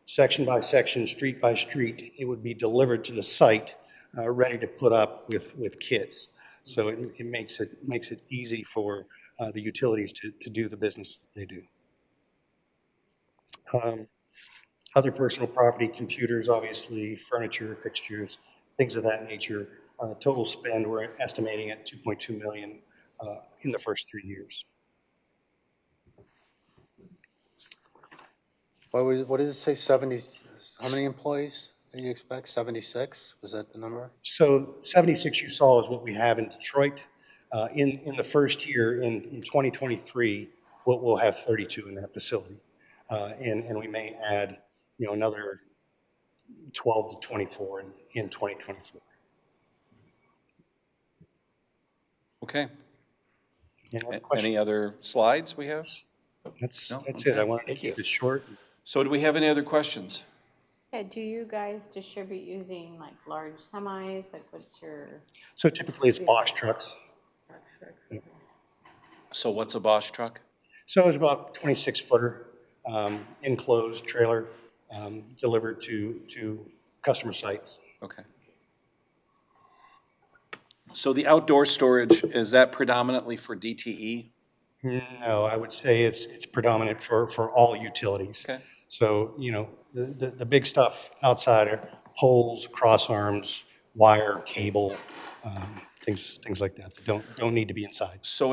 section by section, street by street. It would be delivered to the site, ready to put up with kits. So it makes it easy for the utilities to do the business they do. Other personal property, computers, obviously, furniture, fixtures, things of that nature. Total spend, we're estimating at $2.2 million in the first 3 years. What did it say, 70, how many employees do you expect? 76? Was that the number? So 76 you saw is what we have in Detroit. In the first year, in 2023, we'll have 32 in that facility. And we may add, another 12 to 24 in 2024. Okay. Any other slides we have? That's Okay. it. I wanted to Thank keep you. it short. So do we have any other questions? Yeah, do you guys distribute using like large semis? Like what's your? So typically it's box trucks. So what's a Bosch truck? So it's about 26-footer enclosed trailer delivered to customer sites. Okay. So the outdoor storage, is that predominantly for DTE? No, I would say it's predominant for all utilities. Okay. So, the big stuff outside are poles, cross arms, wire, cable, things like that don't need to be inside. So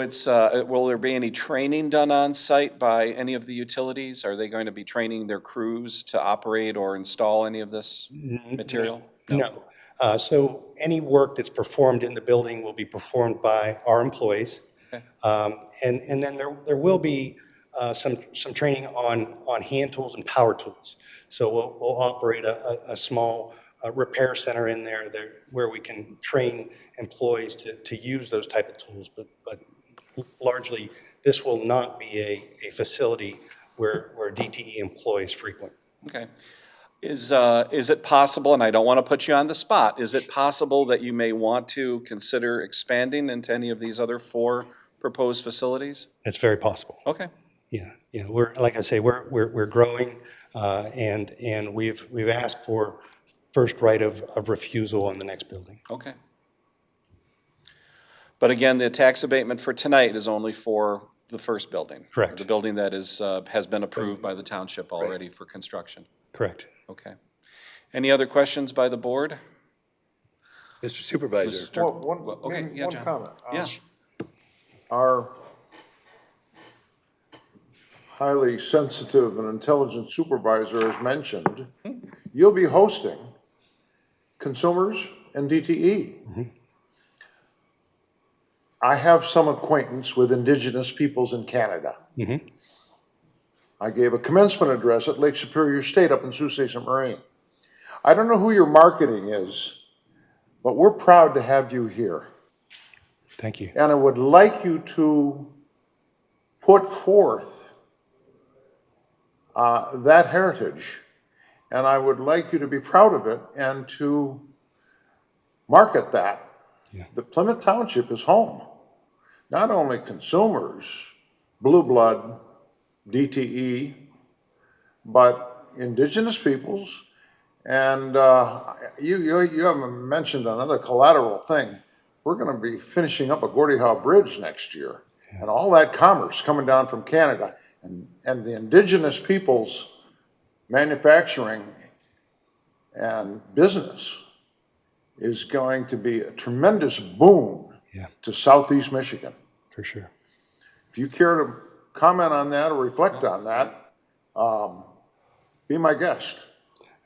will there be any training done on site by any of the utilities? Are they going to be training their crews to operate or install any of this material? No. So any work that's performed in the building will be performed by our employees. Okay. And then there will be some training on hand tools and power tools. So we'll operate a small repair center in there where we can train employees to use those type of tools. But largely, this will not be a facility where DTE employees frequent. Okay. Is it possible, and I don't want to put you on the spot, is it possible that you may want to consider expanding into any of these other 4 proposed facilities? It's very possible. Okay. Yeah. We're, like I say, we're growing, and we've asked for first right of refusal on the next building. Okay. But again, the tax abatement for tonight is only for the first building. Correct. The building that has been approved by the township already for construction. Correct. Okay. Any other questions by the board? Mr. Supervisor. Okay, yeah, One John. comment. Yeah. Our highly sensitive and intelligent supervisor has mentioned, you'll be hosting consumers and DTE. Mm-hmm. I have some acquaintance with Indigenous peoples in Canada. Mm-hmm. I gave a commencement address at Lake Superior State up in Sault Ste. Marie. I don't know who your marketing is, but we're proud to have you here. Thank you. And I would like you to put forth that heritage. And I would like you to be proud of it and to market that. Yeah. The Plymouth Township is home. Not only consumers, blue blood, DTE, but indigenous peoples. And you haven't mentioned another collateral thing. We're going to be finishing up a Gordie Howe Bridge next year. And all that commerce coming down from Canada and the indigenous peoples' manufacturing and business is going to be a tremendous boon to Southeast Michigan. For sure. If you care to comment on that or reflect on that, be my guest.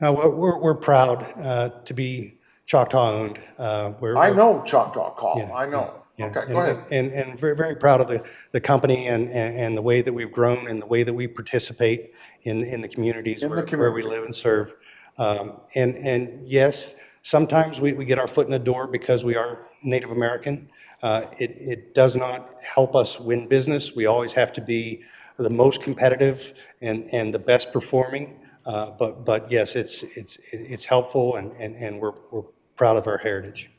We're proud to be Choctaw-owned. I know Choctaw Call, I know. Yeah, Okay, go ahead. And very, very proud of the company and the way that we've grown and the way that we participate in the communities where we live and serve. And yes, sometimes we get our foot in the door because we are Native American. It does not help us win business. We always have to be the most competitive and the best performing. But yes, it's helpful and we're proud of our heritage.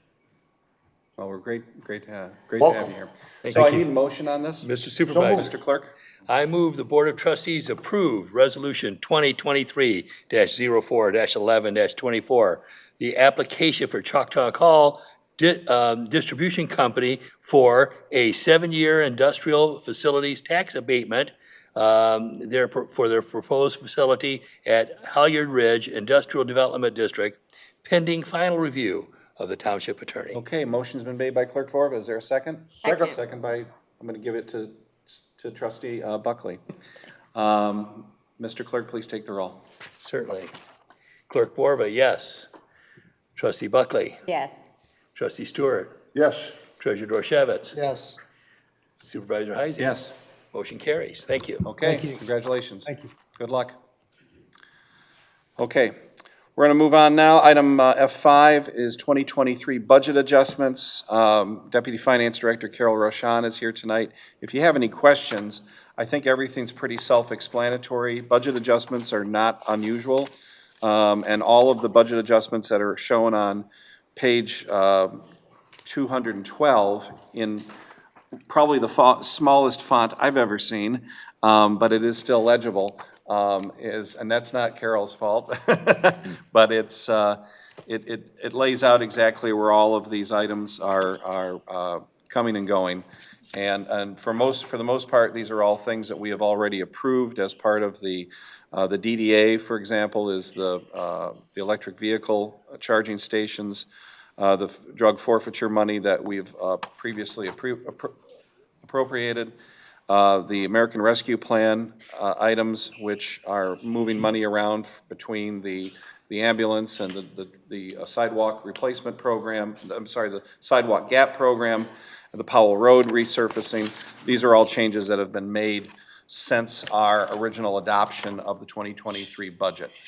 Well, we're great to have Welcome. you here. Thank So I you. need a motion on this? Mr. Supervisor, Mr. Clerk? I move the Board of Trustees approve Resolution 2023-04-11-24, the application for Choctaw Call Distribution Company for a 7-year industrial facilities tax abatement for their proposed facility at Halyard Ridge Industrial Development District, pending final review of the township attorney. Okay, motion's been made by Clerk Vorba. Is there a second? Second. Second by, I'm going to give it to Trustee Buckley. Mr. Clerk, please take the roll. Certainly. Clerk Borba, yes. Trustee Buckley. Yes. Trustee Stewart. Yes. Treasurer Dorchevitz. Yes. Supervisor Heisey. Yes. Motion carries. Thank you. Okay, Thank you. congratulations. Thank you. Good luck. Okay, we're going to move on now. Item F5 is 2023 budget adjustments. Deputy Finance Director Carol Roshan is here tonight. If you have any questions, I think everything's pretty self-explanatory. Budget adjustments are not unusual, and all of the budget adjustments that are shown on page 212 in probably the smallest font I've ever seen, but it is still legible, and that's not Carol's fault, but it lays out exactly where all of these items are coming and going. And for the most part, these are all things that we have already approved as part of the DDA, for example, is the electric vehicle charging stations, the drug forfeiture money that we've previously appropriated, the American Rescue Plan items, which are moving money around between the ambulance and the sidewalk replacement program, the sidewalk gap program, and the Powell Road resurfacing. These are all changes that have been made since our original adoption of the 2023 budget.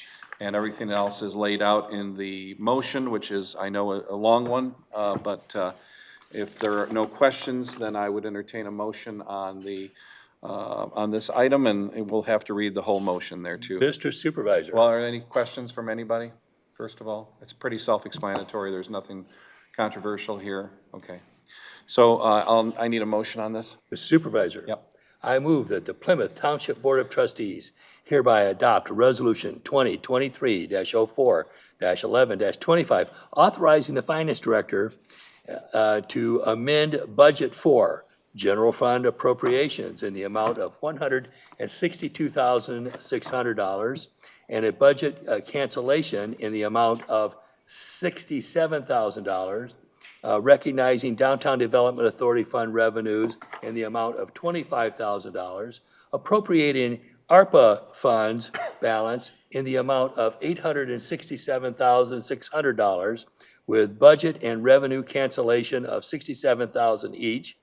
And everything else is laid out in the motion, which is, I know, a long one, but if there are no questions, then I would entertain a motion on this item, and we'll have to read the whole motion there too. Mr. Supervisor. Well, are there any questions from anybody, first of all? It's pretty self-explanatory. There's nothing controversial here. Okay. So I need a motion on this. Mr. Supervisor. Yep. I move that the Plymouth Township Board of Trustees hereby adopt Resolution 2023-04-11-25, authorizing the Finance Director to amend Budget 4, General Fund Appropriations in the amount of $162,600, and a budget cancellation in the amount of $67,000, recognizing Downtown Development Authority Fund revenues in the amount of $25,000, appropriating ARPA funds balance in the amount of $867,600, with budget and revenue cancellation of $67,000 each,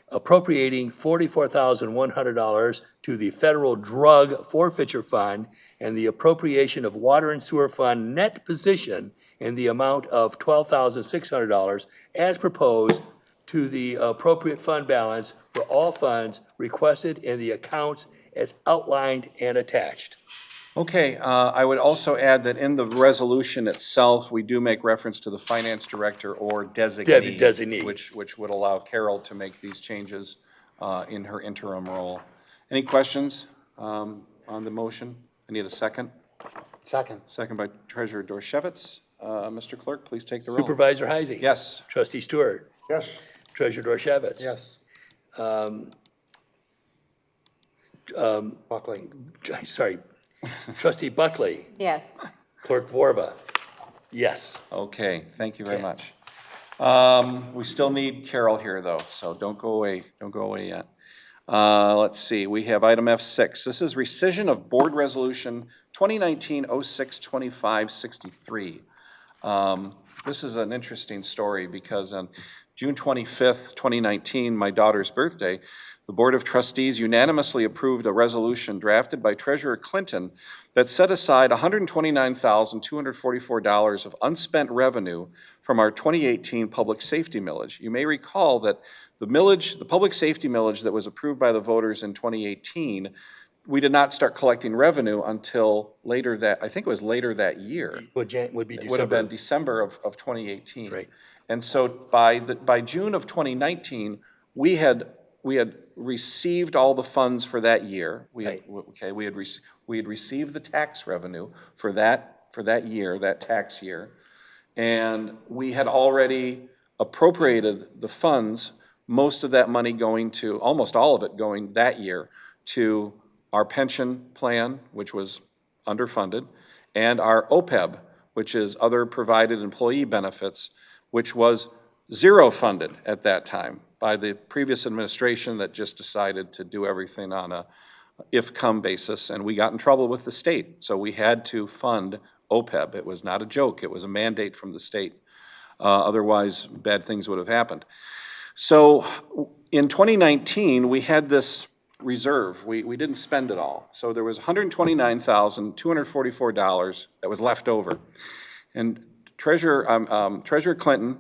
appropriating $44,100 to the Federal Drug Forfeiture Fund, and the appropriation of Water and Sewer Fund net position in the amount of $12,600 as proposed to the appropriate fund balance for all funds requested in the accounts as outlined and attached. Okay, I would also add that in the resolution itself, we do make reference to the finance director or designee. Designee. Which would allow Carol to make these changes in her interim role. Any questions on the motion? I need a second. Second. Second by Treasurer Dorchevitz. Mr. Clerk, please take the roll. Supervisor Heisey. Yes. Trustee Stewart. Yes. Treasurer Dorchevitz. Yes. Buckley. Sorry. Trustee Buckley. Yes. Clerk Vorba. Yes. Okay, thank you very much. We still need Carol here, though, so don't go away yet. Let's see, we have item F6. This is rescission of Board Resolution 2019-06-2563. This is an interesting story because on June 25th, 2019, my daughter's birthday, the Board of Trustees unanimously approved a resolution drafted by Treasurer Clinton that set aside $129,244 of unspent revenue from our 2018 public safety millage. You may recall that the public safety millage that was approved by the voters in 2018, we did not start collecting revenue until later I think it was later that year. Would be It December. would have been December of 2018. Right. And so by June of 2019, we had received all the funds for that year. We had received the tax revenue for that year, that tax year, and we had already appropriated the funds, most of that money almost all of it going that year to our pension plan, which was underfunded, and our OPEB, which is other provided employee benefits, which was zero funded at that time by the previous administration that just decided to do everything on a if-come basis, and we got in trouble with the state. So we had to fund OPEB. It was not a joke. It was a mandate from the state. Otherwise, bad things would have happened. So in 2019, we had this reserve. We didn't spend it all. So there was $129,244 that was left over. And Treasurer Clinton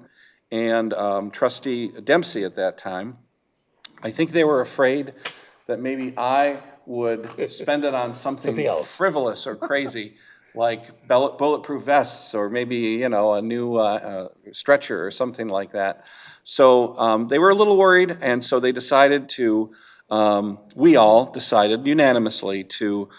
and Trustee Dempsey at that time, I think they were afraid that maybe I would spend it on something else. frivolous or crazy, like bulletproof vests or maybe, a new stretcher or something like that. So they were a little worried, and so they decided we all decided unanimously to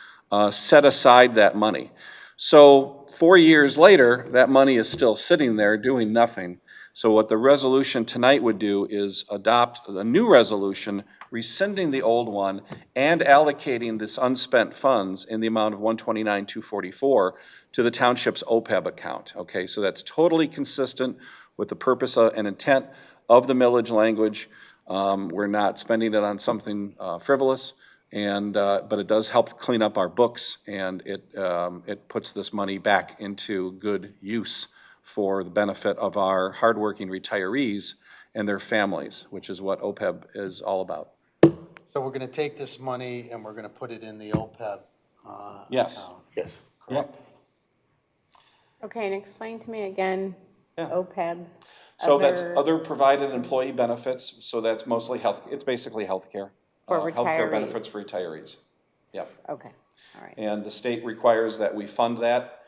set aside that money. So 4 years later, that money is still sitting there doing nothing. So what the resolution tonight would do is adopt a new resolution rescinding the old one and allocating this unspent funds in the amount of $129,244 to the township's OPEB account. Okay, so that's totally consistent with the purpose and intent of the millage language. We're not spending it on something frivolous, but it does help clean up our books, and it puts this money back into good use for the benefit of our hardworking retirees and their families, which is what OPEB is all about. So we're going to take this money and we're going to put it in the OPEB Yes. account. Yes. Correct? Okay, and explain to me again, Yeah. OPEB. So that's other provided employee benefits, so that's mostly health, it's basically healthcare. For Healthcare retirees. benefits for retirees. Yep. Okay, all right. And the state requires that we fund that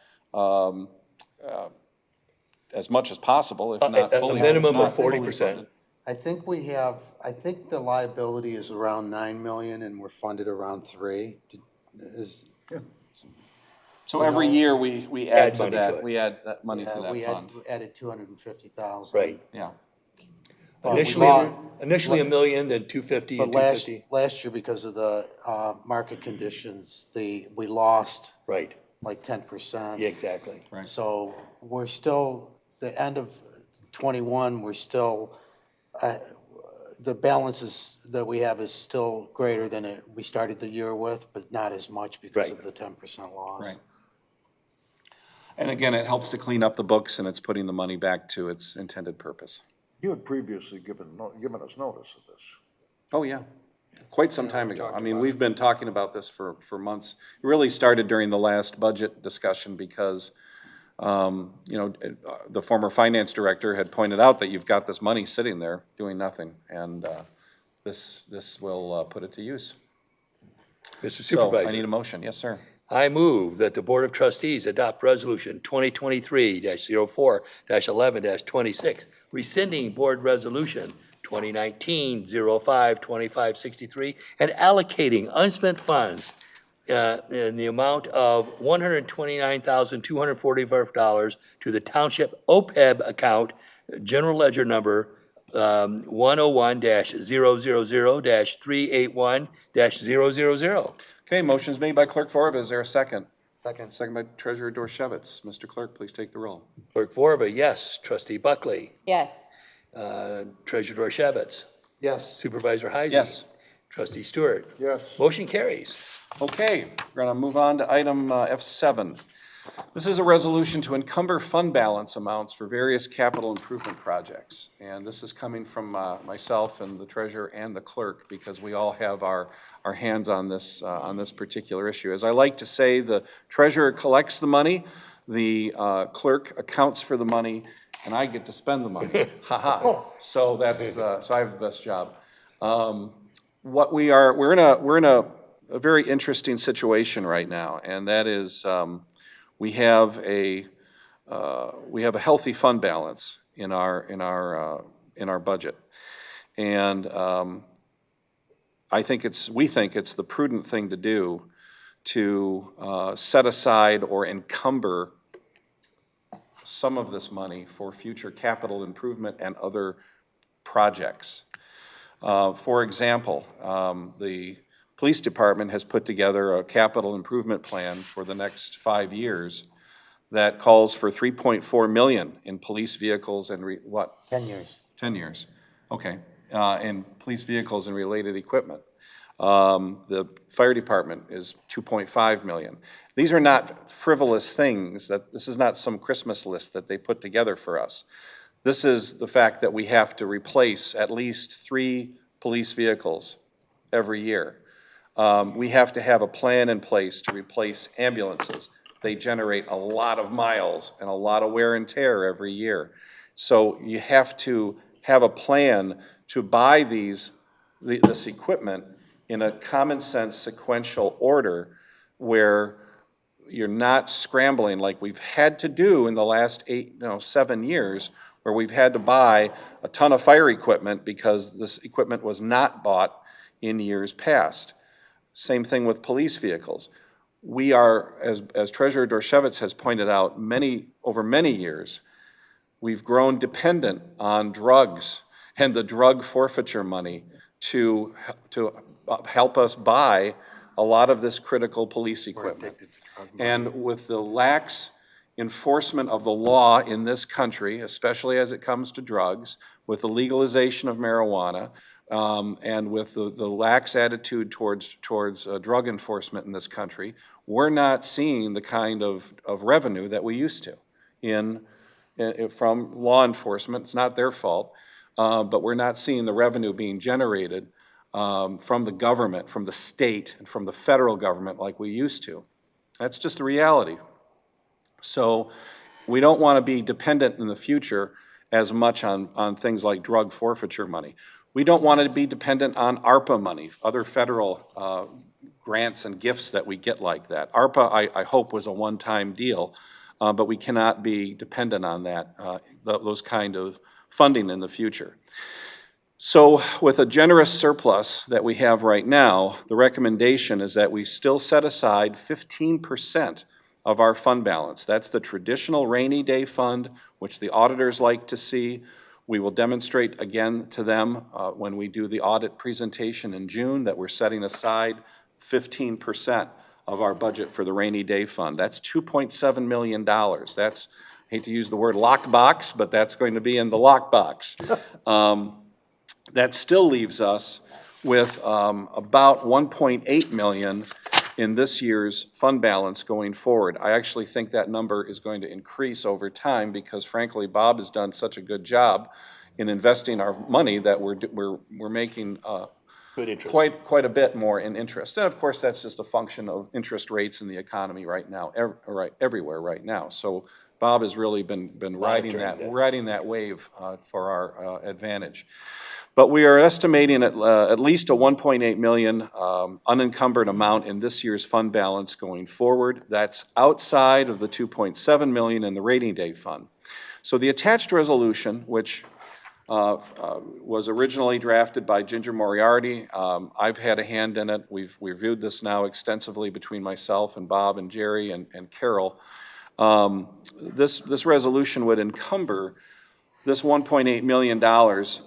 as much as possible, if not At a fully. minimum if not of 40%. fully funded. I think the liability is around 9 million and we're funded around 3. So every year we add to money to that, it. we add that money to We that fund. added 250,000. Right. Yeah. But we Initially lost- $1 million, then 250 But and 250. last year, because of the market conditions, we lost Right. like 10%. Yeah, exactly. Right. So we're still, the end of '21, we're still, the balances that we have is still greater than we started the year with, but not as much because Right. of the 10% loss. Right. And again, it helps to clean up the books, and it's putting the money back to its intended purpose. You had previously given us notice of this. Oh, yeah. Quite some time ago. I mean, we've been talking about this for months. It really started during the last budget discussion because, the former finance director had pointed out that you've got this money sitting there doing nothing, and this will put it to use. Mr. So I Supervisor. need a motion. Yes, sir. I move that the Board of Trustees adopt Resolution 2023-04-11-26, rescinding Board Resolution 2019-05-2563, and allocating unspent funds in the amount of $129,245 to the Township OPEB account, General Ledger Number 101-000-381-000. Okay, motion is made by Clerk Vorba. Is there a second? Second. Second by Treasurer Dorchevitz. Mr. Clerk, please take the roll. Clerk Vorba, yes. Trustee Buckley. Yes. Treasurer Dorchevitz. Yes. Supervisor Heisey. Yes. Trustee Stewart. Yes. Motion carries. Okay, we're going to move on to item F7. This is a resolution to encumber fund balance amounts for various capital improvement projects. And this is coming from myself and the treasurer and the clerk, because we all have our hands on this particular issue. As I like to say, the treasurer collects the money, the clerk accounts for the money, and I get to spend the money. Ha-ha. So that's, so I have the best job. We're in a very interesting situation right now, and that is, we have a healthy fund balance in our budget, and we think it's the prudent thing to do to set aside or encumber some of this money for future capital improvement and other projects. For example, the police department has put together a capital improvement plan for the next 5 years that calls for $3.4 million in police vehicles and 10 years. 10 years, okay, in police vehicles and related equipment. The fire department is $2.5 million. These are not frivolous things. This is not some Christmas list that they put together for us. This is the fact that we have to replace at least 3 police vehicles every year. We have to have a plan in place to replace ambulances. They generate a lot of miles and a lot of wear and tear every year. So you have to have a plan to buy this equipment in a common sense sequential order, where you're not scrambling like we've had to do in the last 7 years, where we've had to buy a ton of fire equipment because this equipment was not bought in years past. Same thing with police vehicles. We are, as Treasurer Dorchevitz has pointed out, over many years, we've grown dependent on drugs and the drug forfeiture money to help us buy a lot of this critical police equipment. And with the lax enforcement of the law in this country, especially as it comes to drugs, with the legalization of marijuana, and with the lax attitude towards drug enforcement in this country, we're not seeing the kind of revenue that we used to from law enforcement. It's not their fault, but we're not seeing the revenue being generated from the government, from the state, and from the federal government like we used to. That's just the reality. So we don't want to be dependent in the future as much on things like drug forfeiture money. We don't want to be dependent on ARPA money, other federal grants and gifts that we get like that. ARPA, I hope, was a one-time deal, but we cannot be dependent on that, those kind of funding in the future. So with a generous surplus that we have right now, the recommendation is that we still set aside 15% of our fund balance. That's the traditional rainy day fund, which the auditors like to see. We will demonstrate again to them when we do the audit presentation in June that we're setting aside 15% of our budget for the rainy day fund. That's $2.7 million. That's, I hate to use the word lockbox, but that's going to be in the lockbox. That still leaves us with about $1.8 million in this year's fund balance going forward. I actually think that number is going to increase over time because, frankly, Bob has done such a good job in investing our money that we're making Good interest. quite a bit more in interest. And of course, that's just a function of interest rates in the economy right now, everywhere right now. So Bob has really been riding that wave for our advantage. But we are estimating at least a 1.8 million unencumbered amount in this year's fund balance going forward. That's outside of the 2.7 million in the rating day fund. So the attached resolution, which was originally drafted by Ginger Moriarty. I've had a hand in it. We've reviewed this now extensively between myself and Bob and Jerry and Carol. This resolution would encumber this $1.8 million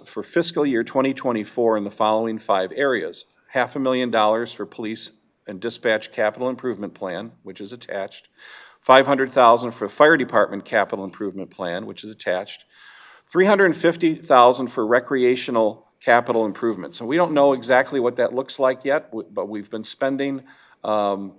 for fiscal year 2024 in the following 5 areas. $500,000 for police and dispatch capital improvement plan, which is attached. $500,000 for fire department capital improvement plan, which is attached. $350,000 for recreational capital improvements. And we don't know exactly what that looks like yet, but we've been spending about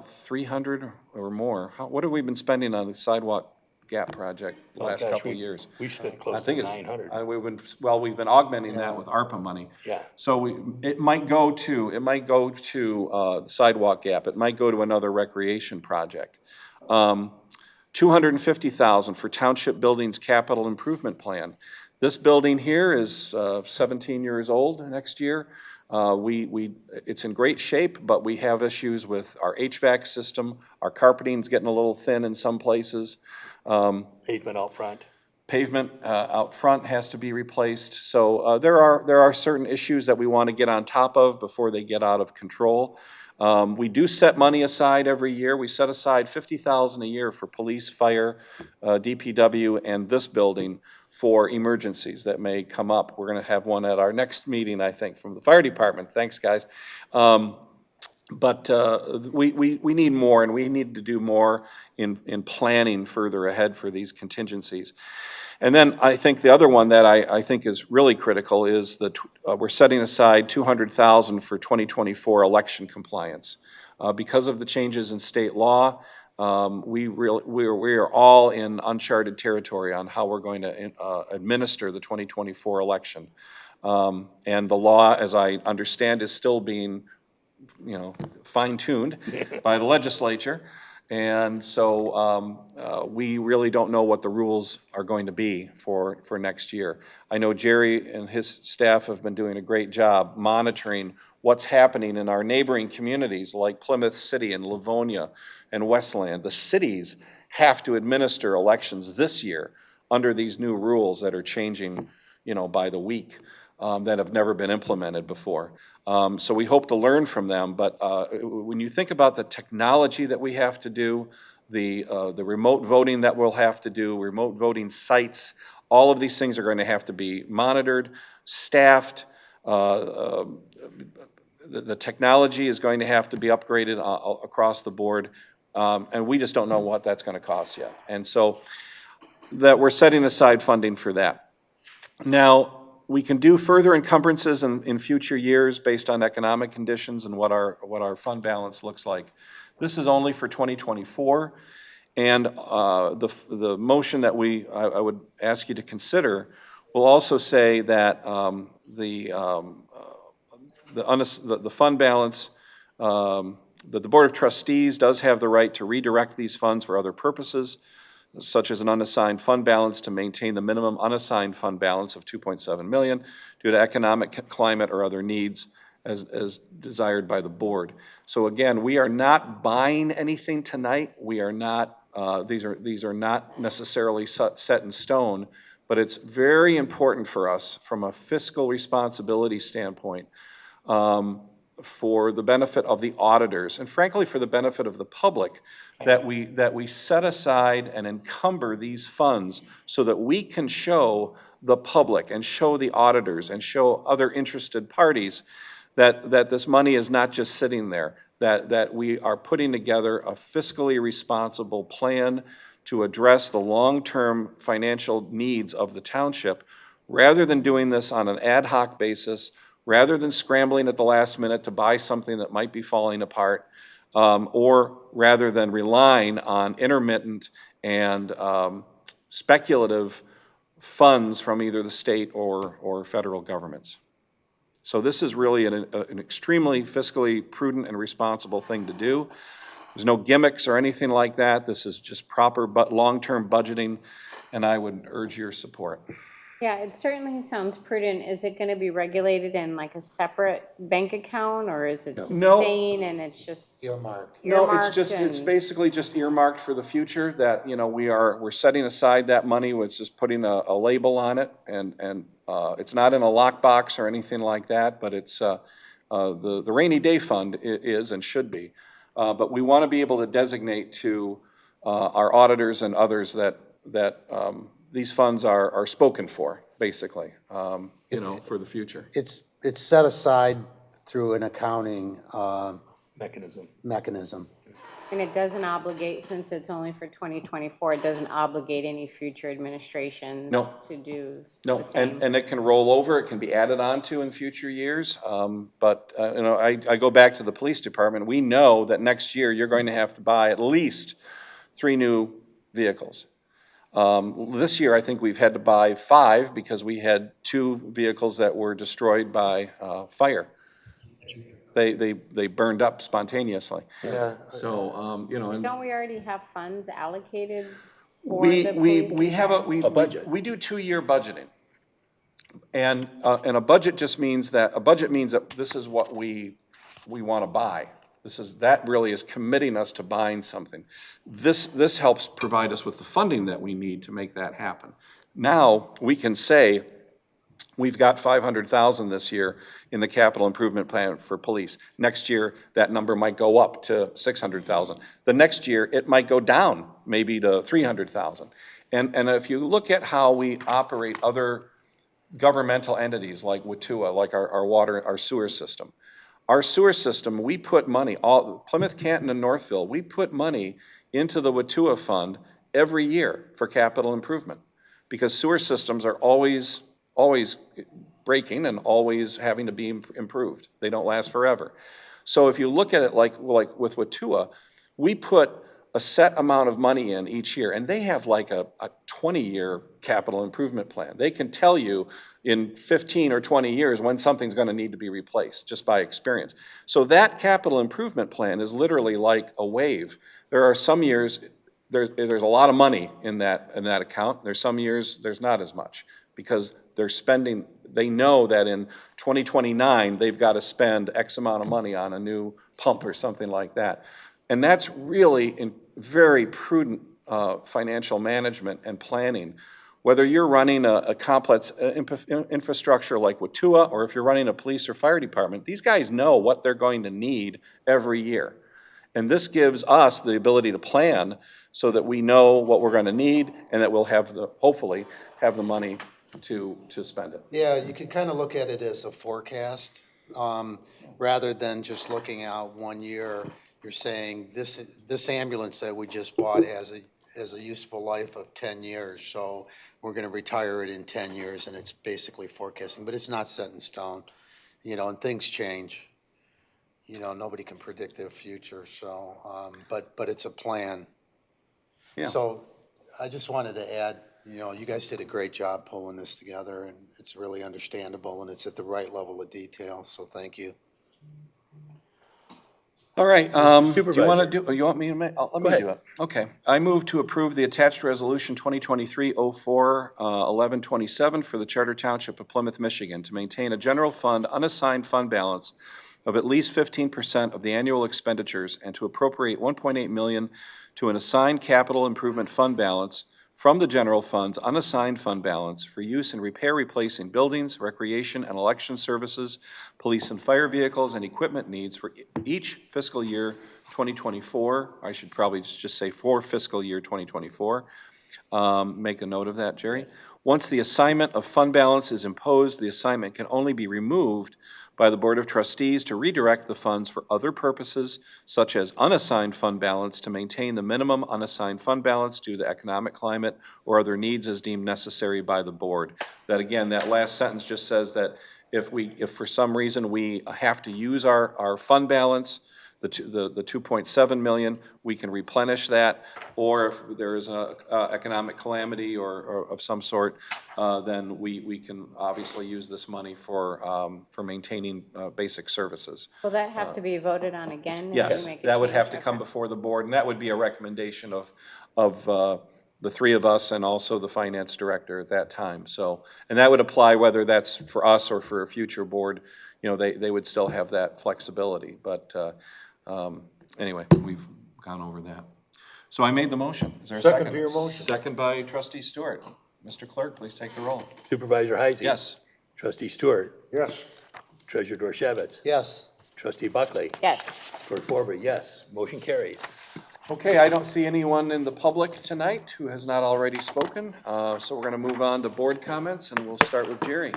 300 or more. What have we been spending on the sidewalk gap project the last couple of years? We spent I close to think 900. we've been augmenting that with ARPA money. Yeah. So it might go to the sidewalk gap. It might go to another recreation project. $250,000 for Township Buildings Capital Improvement Plan. This building here is 17 years old next year. It's in great shape, but we have issues with our HVAC system. Our carpeting's getting a little thin in some places. Pavement out front. Pavement out front has to be replaced. So there are certain issues that we want to get on top of before they get out of control. We do set money aside every year. We set aside $50,000 a year for police, fire, DPW, and this building for emergencies that may come up. We're going to have one at our next meeting, I think, from the fire department. Thanks, guys. But we need more, and we need to do more in planning further ahead for these contingencies. And then I think the other one that I think is really critical is that we're setting aside $200,000 for 2024 election compliance. Because of the changes in state law, we are all in uncharted territory on how we're going to administer the 2024 election. And the law, as I understand, is still being fine-tuned by the legislature. And so we really don't know what the rules are going to be for next year. I know Jerry and his staff have been doing a great job monitoring what's happening in our neighboring communities like Plymouth City and Livonia and Westland. The cities have to administer elections this year under these new rules that are changing, by the week, that have never been implemented before. So we hope to learn from them, but when you think about the technology that we have to do, the remote voting that we'll have to do, remote voting sites, all of these things are going to have to be monitored, staffed. The technology is going to have to be upgraded across the board, and we just don't know what that's going to cost yet. And so that we're setting aside funding for that. Now, we can do further encumbrances in future years based on economic conditions and what our fund balance looks like. This is only for 2024, and the motion that I would ask you to consider will also say that the fund balance, that the Board of Trustees does have the right to redirect these funds for other purposes, such as an unassigned fund balance to maintain the minimum unassigned fund balance of $2.7 million due to economic climate or other needs as desired by the board. So again, we are not buying anything tonight. We are not, these are not necessarily set in stone, but it's very important for us from a fiscal responsibility standpoint, for the benefit of the auditors and frankly for the benefit of the public, that we set aside and encumber these funds so that we can show the public and show the auditors and show other interested parties that this money is not just sitting there, that we are putting together a fiscally responsible plan to address the long-term financial needs of the township, rather than doing this on an ad hoc basis, rather than scrambling at the last minute to buy something that might be falling apart, or rather than relying on intermittent and speculative funds from either the state or federal governments. So this is really an extremely fiscally prudent and responsible thing to do. There's no gimmicks or anything like that. This is just proper but long-term budgeting, and I would urge your support. Yeah, it certainly sounds prudent. Is it going to be regulated in like a separate bank account, or is it just No. staying and it's just Earmarked. No, it's earmarked it's and- basically just earmarked for the future that, we're setting aside that money, it's just putting a label on it, and it's not in a lockbox or anything like that, but it's, the rainy day fund is and should be. But we want to be able to designate to, our auditors and others that, these funds are spoken for, basically, for the future. It's set aside through an accounting mechanism. And it doesn't obligate, since it's only for 2024, it doesn't obligate any future administrations No. to do No, the same. and it can roll over, it can be added on to in future years. But, I go back to the police department. We know that next year you're going to have to buy at least 3 new vehicles. This year, I think we've had to buy 5 because we had 2 vehicles that were destroyed by fire. They burned up spontaneously. Yeah. So, and Don't we already have funds allocated for we the police? have A budget. We do 2-year budgeting. And a budget just means that, this is what we want to buy. That really is committing us to buying something. This helps provide us with the funding that we need to make that happen. Now, we can say, we've got $500,000 this year in the capital improvement plan for police. Next year, that number might go up to $600,000. The next year, it might go down maybe to $300,000. And if you look at how we operate other governmental entities like Watua, like our water, our sewer system. Our sewer system, we put money, Plymouth, Canton, and Northville, we put money into the Watua fund every year for capital improvement, because sewer systems are always breaking and always having to be improved. They don't last forever. So if you look at it like with Watua, we put a set amount of money in each year, and they have like a 20-year capital improvement plan. They can tell you in 15 or 20 years when something's going to need to be replaced, just by experience. So that capital improvement plan is literally like a wave. There are some years, there's a lot of money in that account. There's some years there's not as much, because they're spending, they know that in 2029, they've got to spend X amount of money on a new pump or something like that. And that's really very prudent financial management and planning. Whether you're running a complex infrastructure like Watua, or if you're running a police or fire department, these guys know what they're going to need every year. And this gives us the ability to plan so that we know what we're going to need, and that we'll hopefully have the money to spend it. Yeah, you can kind of look at it as a forecast, rather than just looking out 1 year. You're saying this ambulance that we just bought has a useful life of 10 years, so we're going to retire it in 10 years, and it's basically forecasting, but it's not set in stone, and things change. Nobody can predict their future, so, but it's a plan. Yeah. So I just wanted to add, you guys did a great job pulling this together, and it's really understandable, and it's at the right level of detail, so thank you. All right, do you Supervisor. want to you want me to make, let me ahead. do it. Okay, I move to approve the attached resolution 2023-04-1127 for the Charter Township of Plymouth, Michigan, to maintain a general fund unassigned fund balance of at least 15% of the annual expenditures, and to appropriate $1.8 million to an assigned capital improvement fund balance from the general fund's unassigned fund balance for use in replacing buildings, recreation and election services, police and fire vehicles, and equipment needs for each fiscal year 2024. I should probably just say for fiscal year 2024. Make a note of that, Jerry. Once the assignment of fund balance is imposed, the assignment can only be removed by the Board of Trustees to redirect the funds for other purposes, such as unassigned fund balance to maintain the minimum unassigned fund balance due to economic climate or other needs as deemed necessary by the board. That again, that last sentence just says that if for some reason we have to use our fund balance, the 2.7 million, we can replenish that, or if there is a economic calamity or of some sort, then we can obviously use this money for maintaining basic services. Will that have to be voted on again? if we Yes, make a that would change? have to come Okay. before the board, and that would be a recommendation of the three of us and also the finance director at that time. So, and that would apply whether that's for us or for a future board, you know, they would still have that flexibility. But anyway, we've gone over that. So I made the motion. Is there a second? Second to your motion. Second by trustee Stewart. Mr. Clerk, please take the roll. Supervisor Heisey. Yes. Trustee Stewart. Yes. Treasurer Dorchevitz. Yes. Trustee Buckley. Yes. Clerk Forber, yes. Motion carries. Okay, I don't see anyone in the public tonight who has not already spoken. So we're going to move on to board comments, and we'll start with Jerry.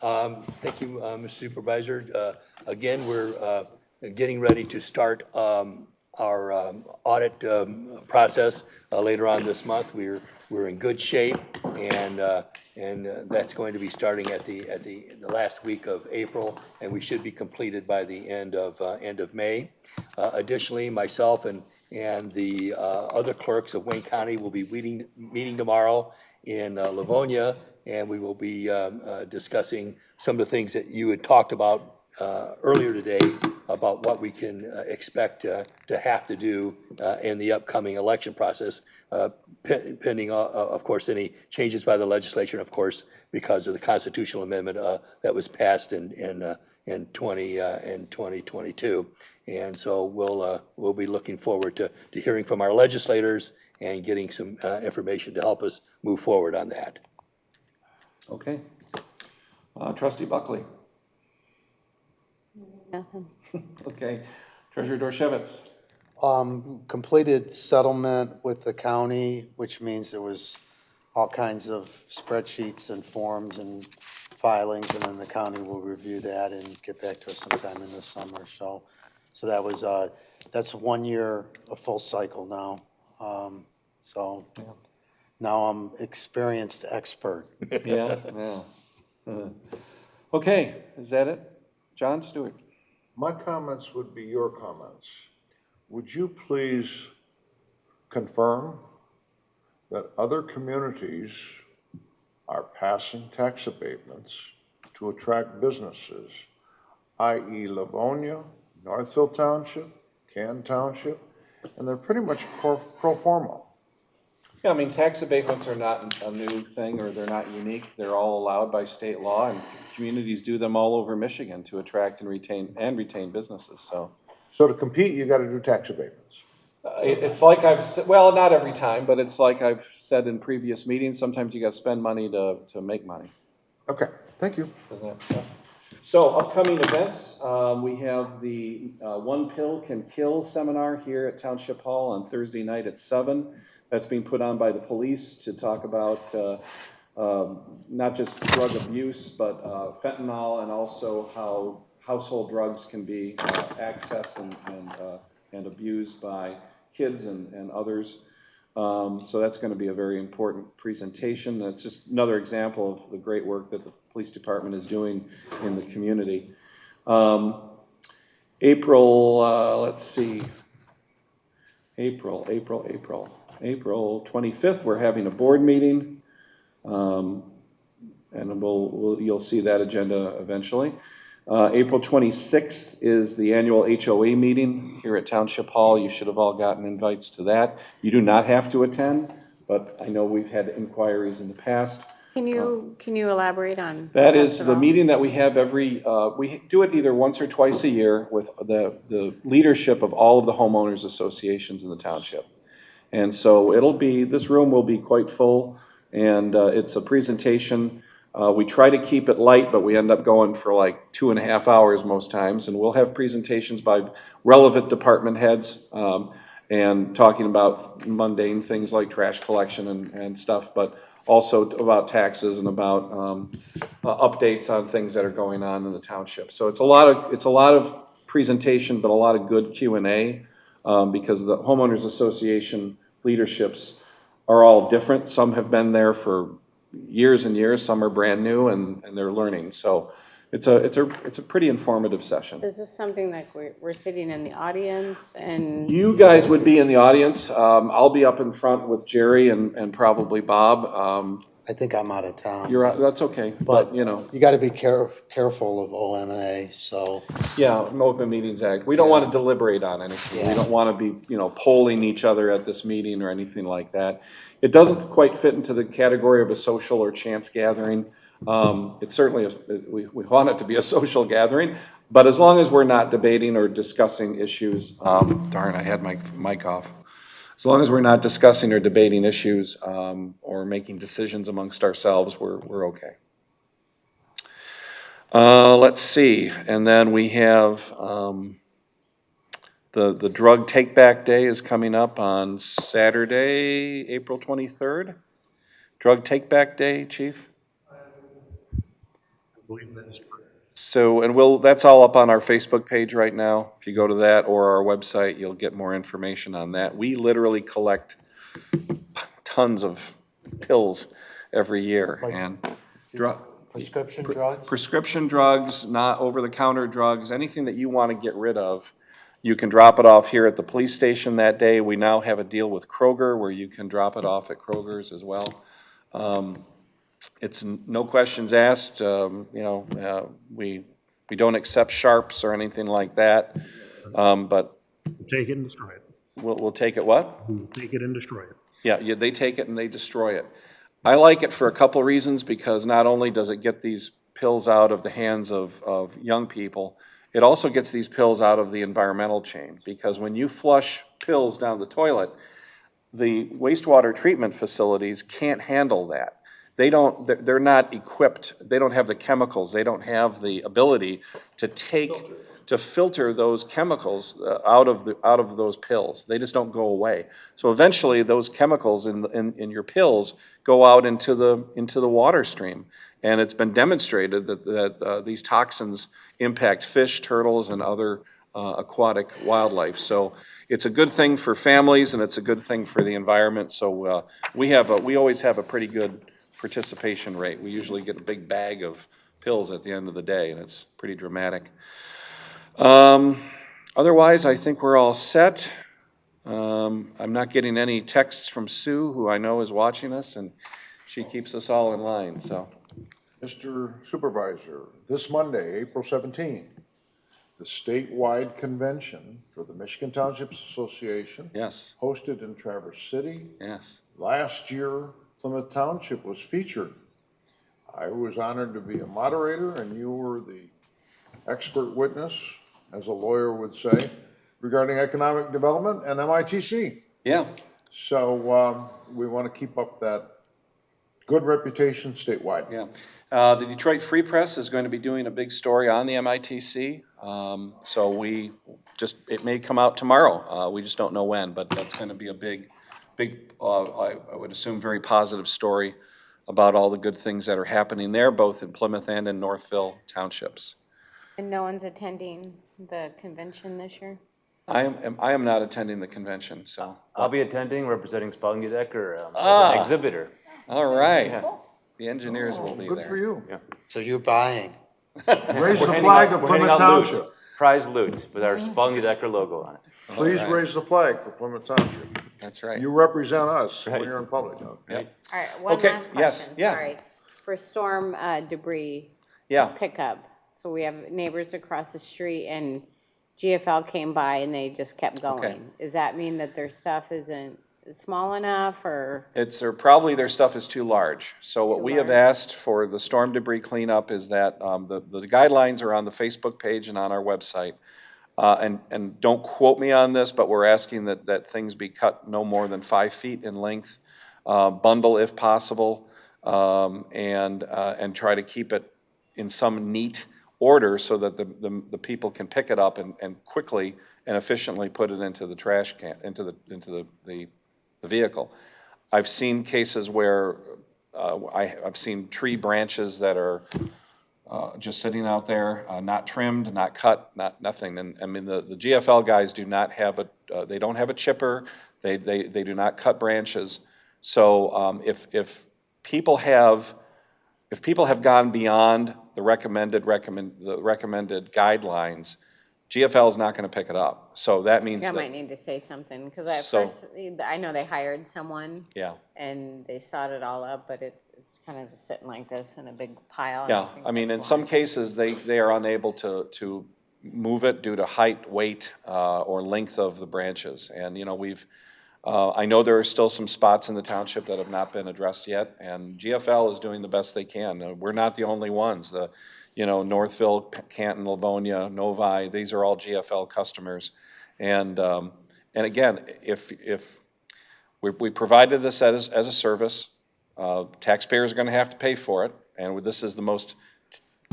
Thank you, Mr. Supervisor. Again, we're getting ready to start our audit process later on this month. We're in good shape, and that's going to be starting at the last week of April, and we should be completed by the end of May. Additionally, myself and the other clerks of Wayne County will be meeting tomorrow in Livonia, and we will be discussing some of the things that you had talked about earlier today about what we can expect to have to do in the upcoming election process, pending, of course, any changes by the legislature, and of course, because of the constitutional amendment that was passed in 2022. And so we'll be looking forward to hearing from our legislators and getting some information to help us move forward on that. Okay. Trustee Buckley. Nothing. Okay. Treasurer Dorchevitz. Completed settlement with the county, which means there was all kinds of spreadsheets and forms and filings, and then the county will review that and get back to us sometime in the summer. So that was, that's 1 year, a full cycle now. So now I'm experienced expert. Yeah, yeah. Okay, is that it? John Stewart. My comments would be your comments. Would you please confirm that other communities are passing tax abatements to attract businesses, i.e. Livonia, Northfield Township, Canton Township, and they're pretty much pro forma. Yeah, I mean, tax abatements are not a new thing, or they're not unique. They're all allowed by state law, and communities do them all over Michigan to attract and retain businesses, so. So to compete, you gotta do tax abatements. It's like well, not every time, but it's like I've said in previous meetings, sometimes you gotta spend money to make money. Okay, thank you. Yeah. So upcoming events, we have the One Pill Can Kill seminar here at Township Hall on Thursday night at 7. That's being put on by the police to talk about not just drug abuse, but fentanyl, and also how household drugs can be accessed and abused by kids and others. So that's going to be a very important presentation. That's just another example of the great work that the police department is doing in the community. April, let's see, April 25th, we're having a board meeting, and you'll see that agenda eventually. April 26th is the annual HOA meeting here at Township Hall. You should have all gotten invites to that. You do not have to attend, but I know we've had inquiries in the past. Can you elaborate on? That is the meeting that we have we do it either once or twice a year with the leadership of all of the homeowners associations in the township. And so this room will be quite full, and it's a presentation. We try to keep it light, but we end up going for like 2.5 hours most times, and we'll have presentations by relevant department heads and talking about mundane things like trash collection and stuff, but also about taxes and about updates on things that are going on in the township. So it's a lot of presentation, but a lot of good Q&A because the homeowners association leaderships are all different. Some have been there for years and years. Some are brand new and they're learning. So it's a pretty informative session. Is this something that we're sitting in the audience and? You guys would be in the audience. I'll be up in front with Jerry and probably Bob. I think I'm out of town. You're, that's okay, but, you know, You gotta be careful of OMA, so, yeah, Open Meetings Act. We don't want to deliberate on anything. We Yeah. don't want to be, you know, polling each other at this meeting or anything like that. It doesn't quite fit into the category of a social or chance gathering. It's certainly, we want it to be a social gathering, but as long as we're not debating or discussing issues, darn, I had my mic off. As long as we're not discussing or debating issues, or making decisions amongst ourselves, we're okay. Let's see, and then we have, the drug take-back day is coming up on Saturday, April 23rd. Drug take-back day, Chief? I believe that is correct. So, and that's all up on our Facebook page right now. If you go to that or our website, you'll get more information on that. We literally collect tons of pills every year, and prescription drugs? prescription drugs, not over-the-counter drugs, anything that you want to get rid of, you can drop it off here at the police station that day. We now have a deal with Kroger where you can drop it off at Kroger's as well. It's no questions asked, you know, we don't accept sharps or anything like that, but Take it and destroy it. we'll take it what? Take it and destroy it. Yeah, they take it and they destroy it. I like it for a couple reasons, because not only does it get these pills out of the hands of young people, it also gets these pills out of the environmental chain, because when you flush pills down the toilet, the wastewater treatment facilities can't handle that. They're not equipped, they don't have the chemicals, they don't have the ability to filter those chemicals out of those pills. They just don't go away. So eventually, those chemicals in your pills go out into the water stream. And it's been demonstrated that these toxins impact fish, turtles, and other aquatic wildlife. So it's a good thing for families, and it's a good thing for the environment. So we always have a pretty good participation rate. We usually get a big bag of pills at the end of the day, and it's pretty dramatic. Otherwise, I think we're all set. I'm not getting any texts from Sue, who I know is watching us, and she keeps us all in line, so. Mr. Supervisor, this Monday, April 17th, the statewide convention for the Michigan Townships Association. Yes, Hosted in Traverse City. yes. Last year, Plymouth Township was featured. I was honored to be a moderator, and you were the expert witness, as a lawyer would say, regarding economic development and MITC. Yeah, So we want to keep up that good reputation statewide. yeah. The Detroit Free Press is going to be doing a big story on the MITC. So it may come out tomorrow. We just don't know when, but that's going to be a big, I would assume, very positive story about all the good things that are happening there, both in Plymouth and in Northville Townships. And no one's attending the convention this year? I am not attending the convention, so. I'll be attending, representing Spelling Decker as Ah. an exhibitor. All right. Yeah. The engineers will be there. Good for you. So you're buying. Raise the We're handing flag out- of we're handing Plymouth out loot, Township. Prize loot with our Spelling Decker logo on it. Please All right. raise the flag for Plymouth Township. That's right. You represent us when Right. you're in public. Yep. All right, one Okay, last yes, question, yeah. sorry. For storm debris Yeah, pickup, so we have neighbors across the street and GFL came by and they just kept going. Does that mean that their stuff isn't small enough, or? probably their stuff is too large. So what Too we have large. asked for the storm debris cleanup is that the guidelines are on the Facebook page and on our website. And don't quote me on this, but we're asking that things be cut no more than 5 feet in length, bundle if possible, and try to keep it in some neat order so that the people can pick it up and quickly and efficiently put it into the trash can, into the vehicle. I've seen cases where I've seen tree branches that are just sitting out there, not trimmed, not cut, nothing. And I mean, the GFL guys do not have they don't have a chipper. They do not cut branches. So if people have gone beyond the recommended guidelines, GFL is not going to pick it up. So that means I that, might need to say something, because at So- first, I know they hired someone yeah. and they sawed it all up, but it's kind of just sitting like this in a big pile. and Yeah, think I mean, in that's some why. cases, they are unable to move it due to height, weight, or length of the branches. And, you know, I know there are still some spots in the township that have not been addressed yet, and GFL is doing the best they can. We're not the only ones. Northville, Canton, Livonia, Novi, these are all GFL customers. And again, if we provided this as a service, taxpayers are going to have to pay for it, and this is the most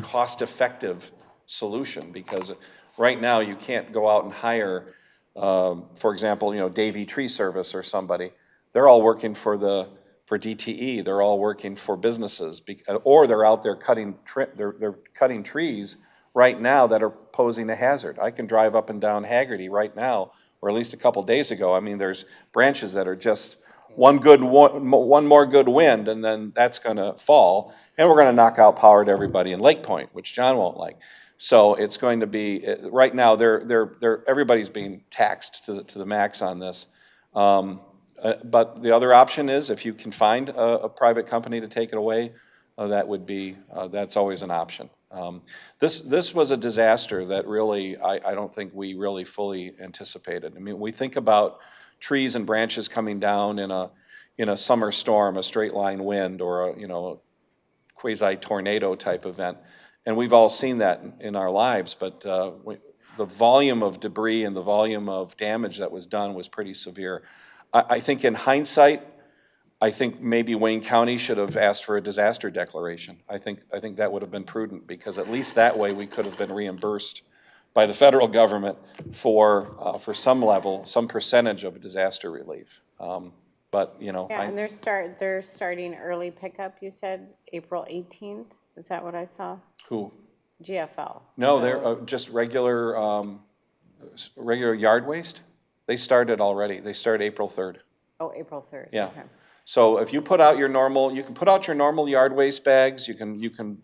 cost-effective solution, because right now you can't go out and hire, for example, Davy Tree Service or somebody. They're all working for DTE. They're all working for businesses, or they're out there they're cutting trees right now that are posing a hazard. I can drive up and down Haggerty right now, or at least a couple days ago. I mean, there's branches that are just one more good wind, and then that's going to fall, and we're going to knock out power to everybody in Lake Point, which John won't like. So it's going to be right now. Everybody's being taxed to the max on this. But the other option is, if you can find a private company to take it away, that's always an option. This was a disaster that really, I don't think we really fully anticipated. I mean, we think about trees and branches coming down in a summer storm, a straight line wind, or a quasi tornado type event, and we've all seen that in our lives. But the volume of debris and the volume of damage that was done was pretty severe. I think in hindsight, I think maybe Wayne County should have asked for a disaster declaration. I think that would have been prudent, because at least that way we could have been reimbursed by the federal government for some level, some percentage of disaster relief. But Yeah, and they're starting early pickup, you said, April 18th? Is that what I saw? Who? GFL. No, they're just regular yard waste. They started already. They start April 3rd. Oh, April 3rd. Yeah. Okay. So if you put out you can put out your normal yard waste bags. The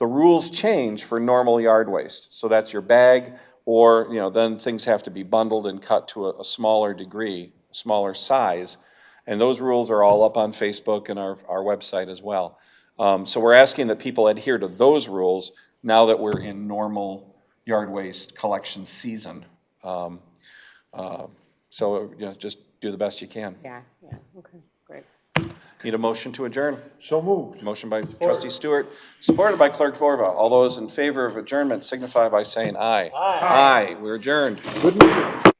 rules change for normal yard waste. So that's your bag, or then things have to be bundled and cut to a smaller degree, smaller size, and those rules are all up on Facebook and our website as well. So we're asking that people adhere to those rules now that we're in normal yard waste collection season. So just do the best you can. Yeah, okay, great. Need a motion to adjourn. So moved. Motion by Trustee Stewart, supported by Clerk Vorba. All those in favor of adjournment signify by saying aye. Aye. Aye, we're adjourned. Good meeting.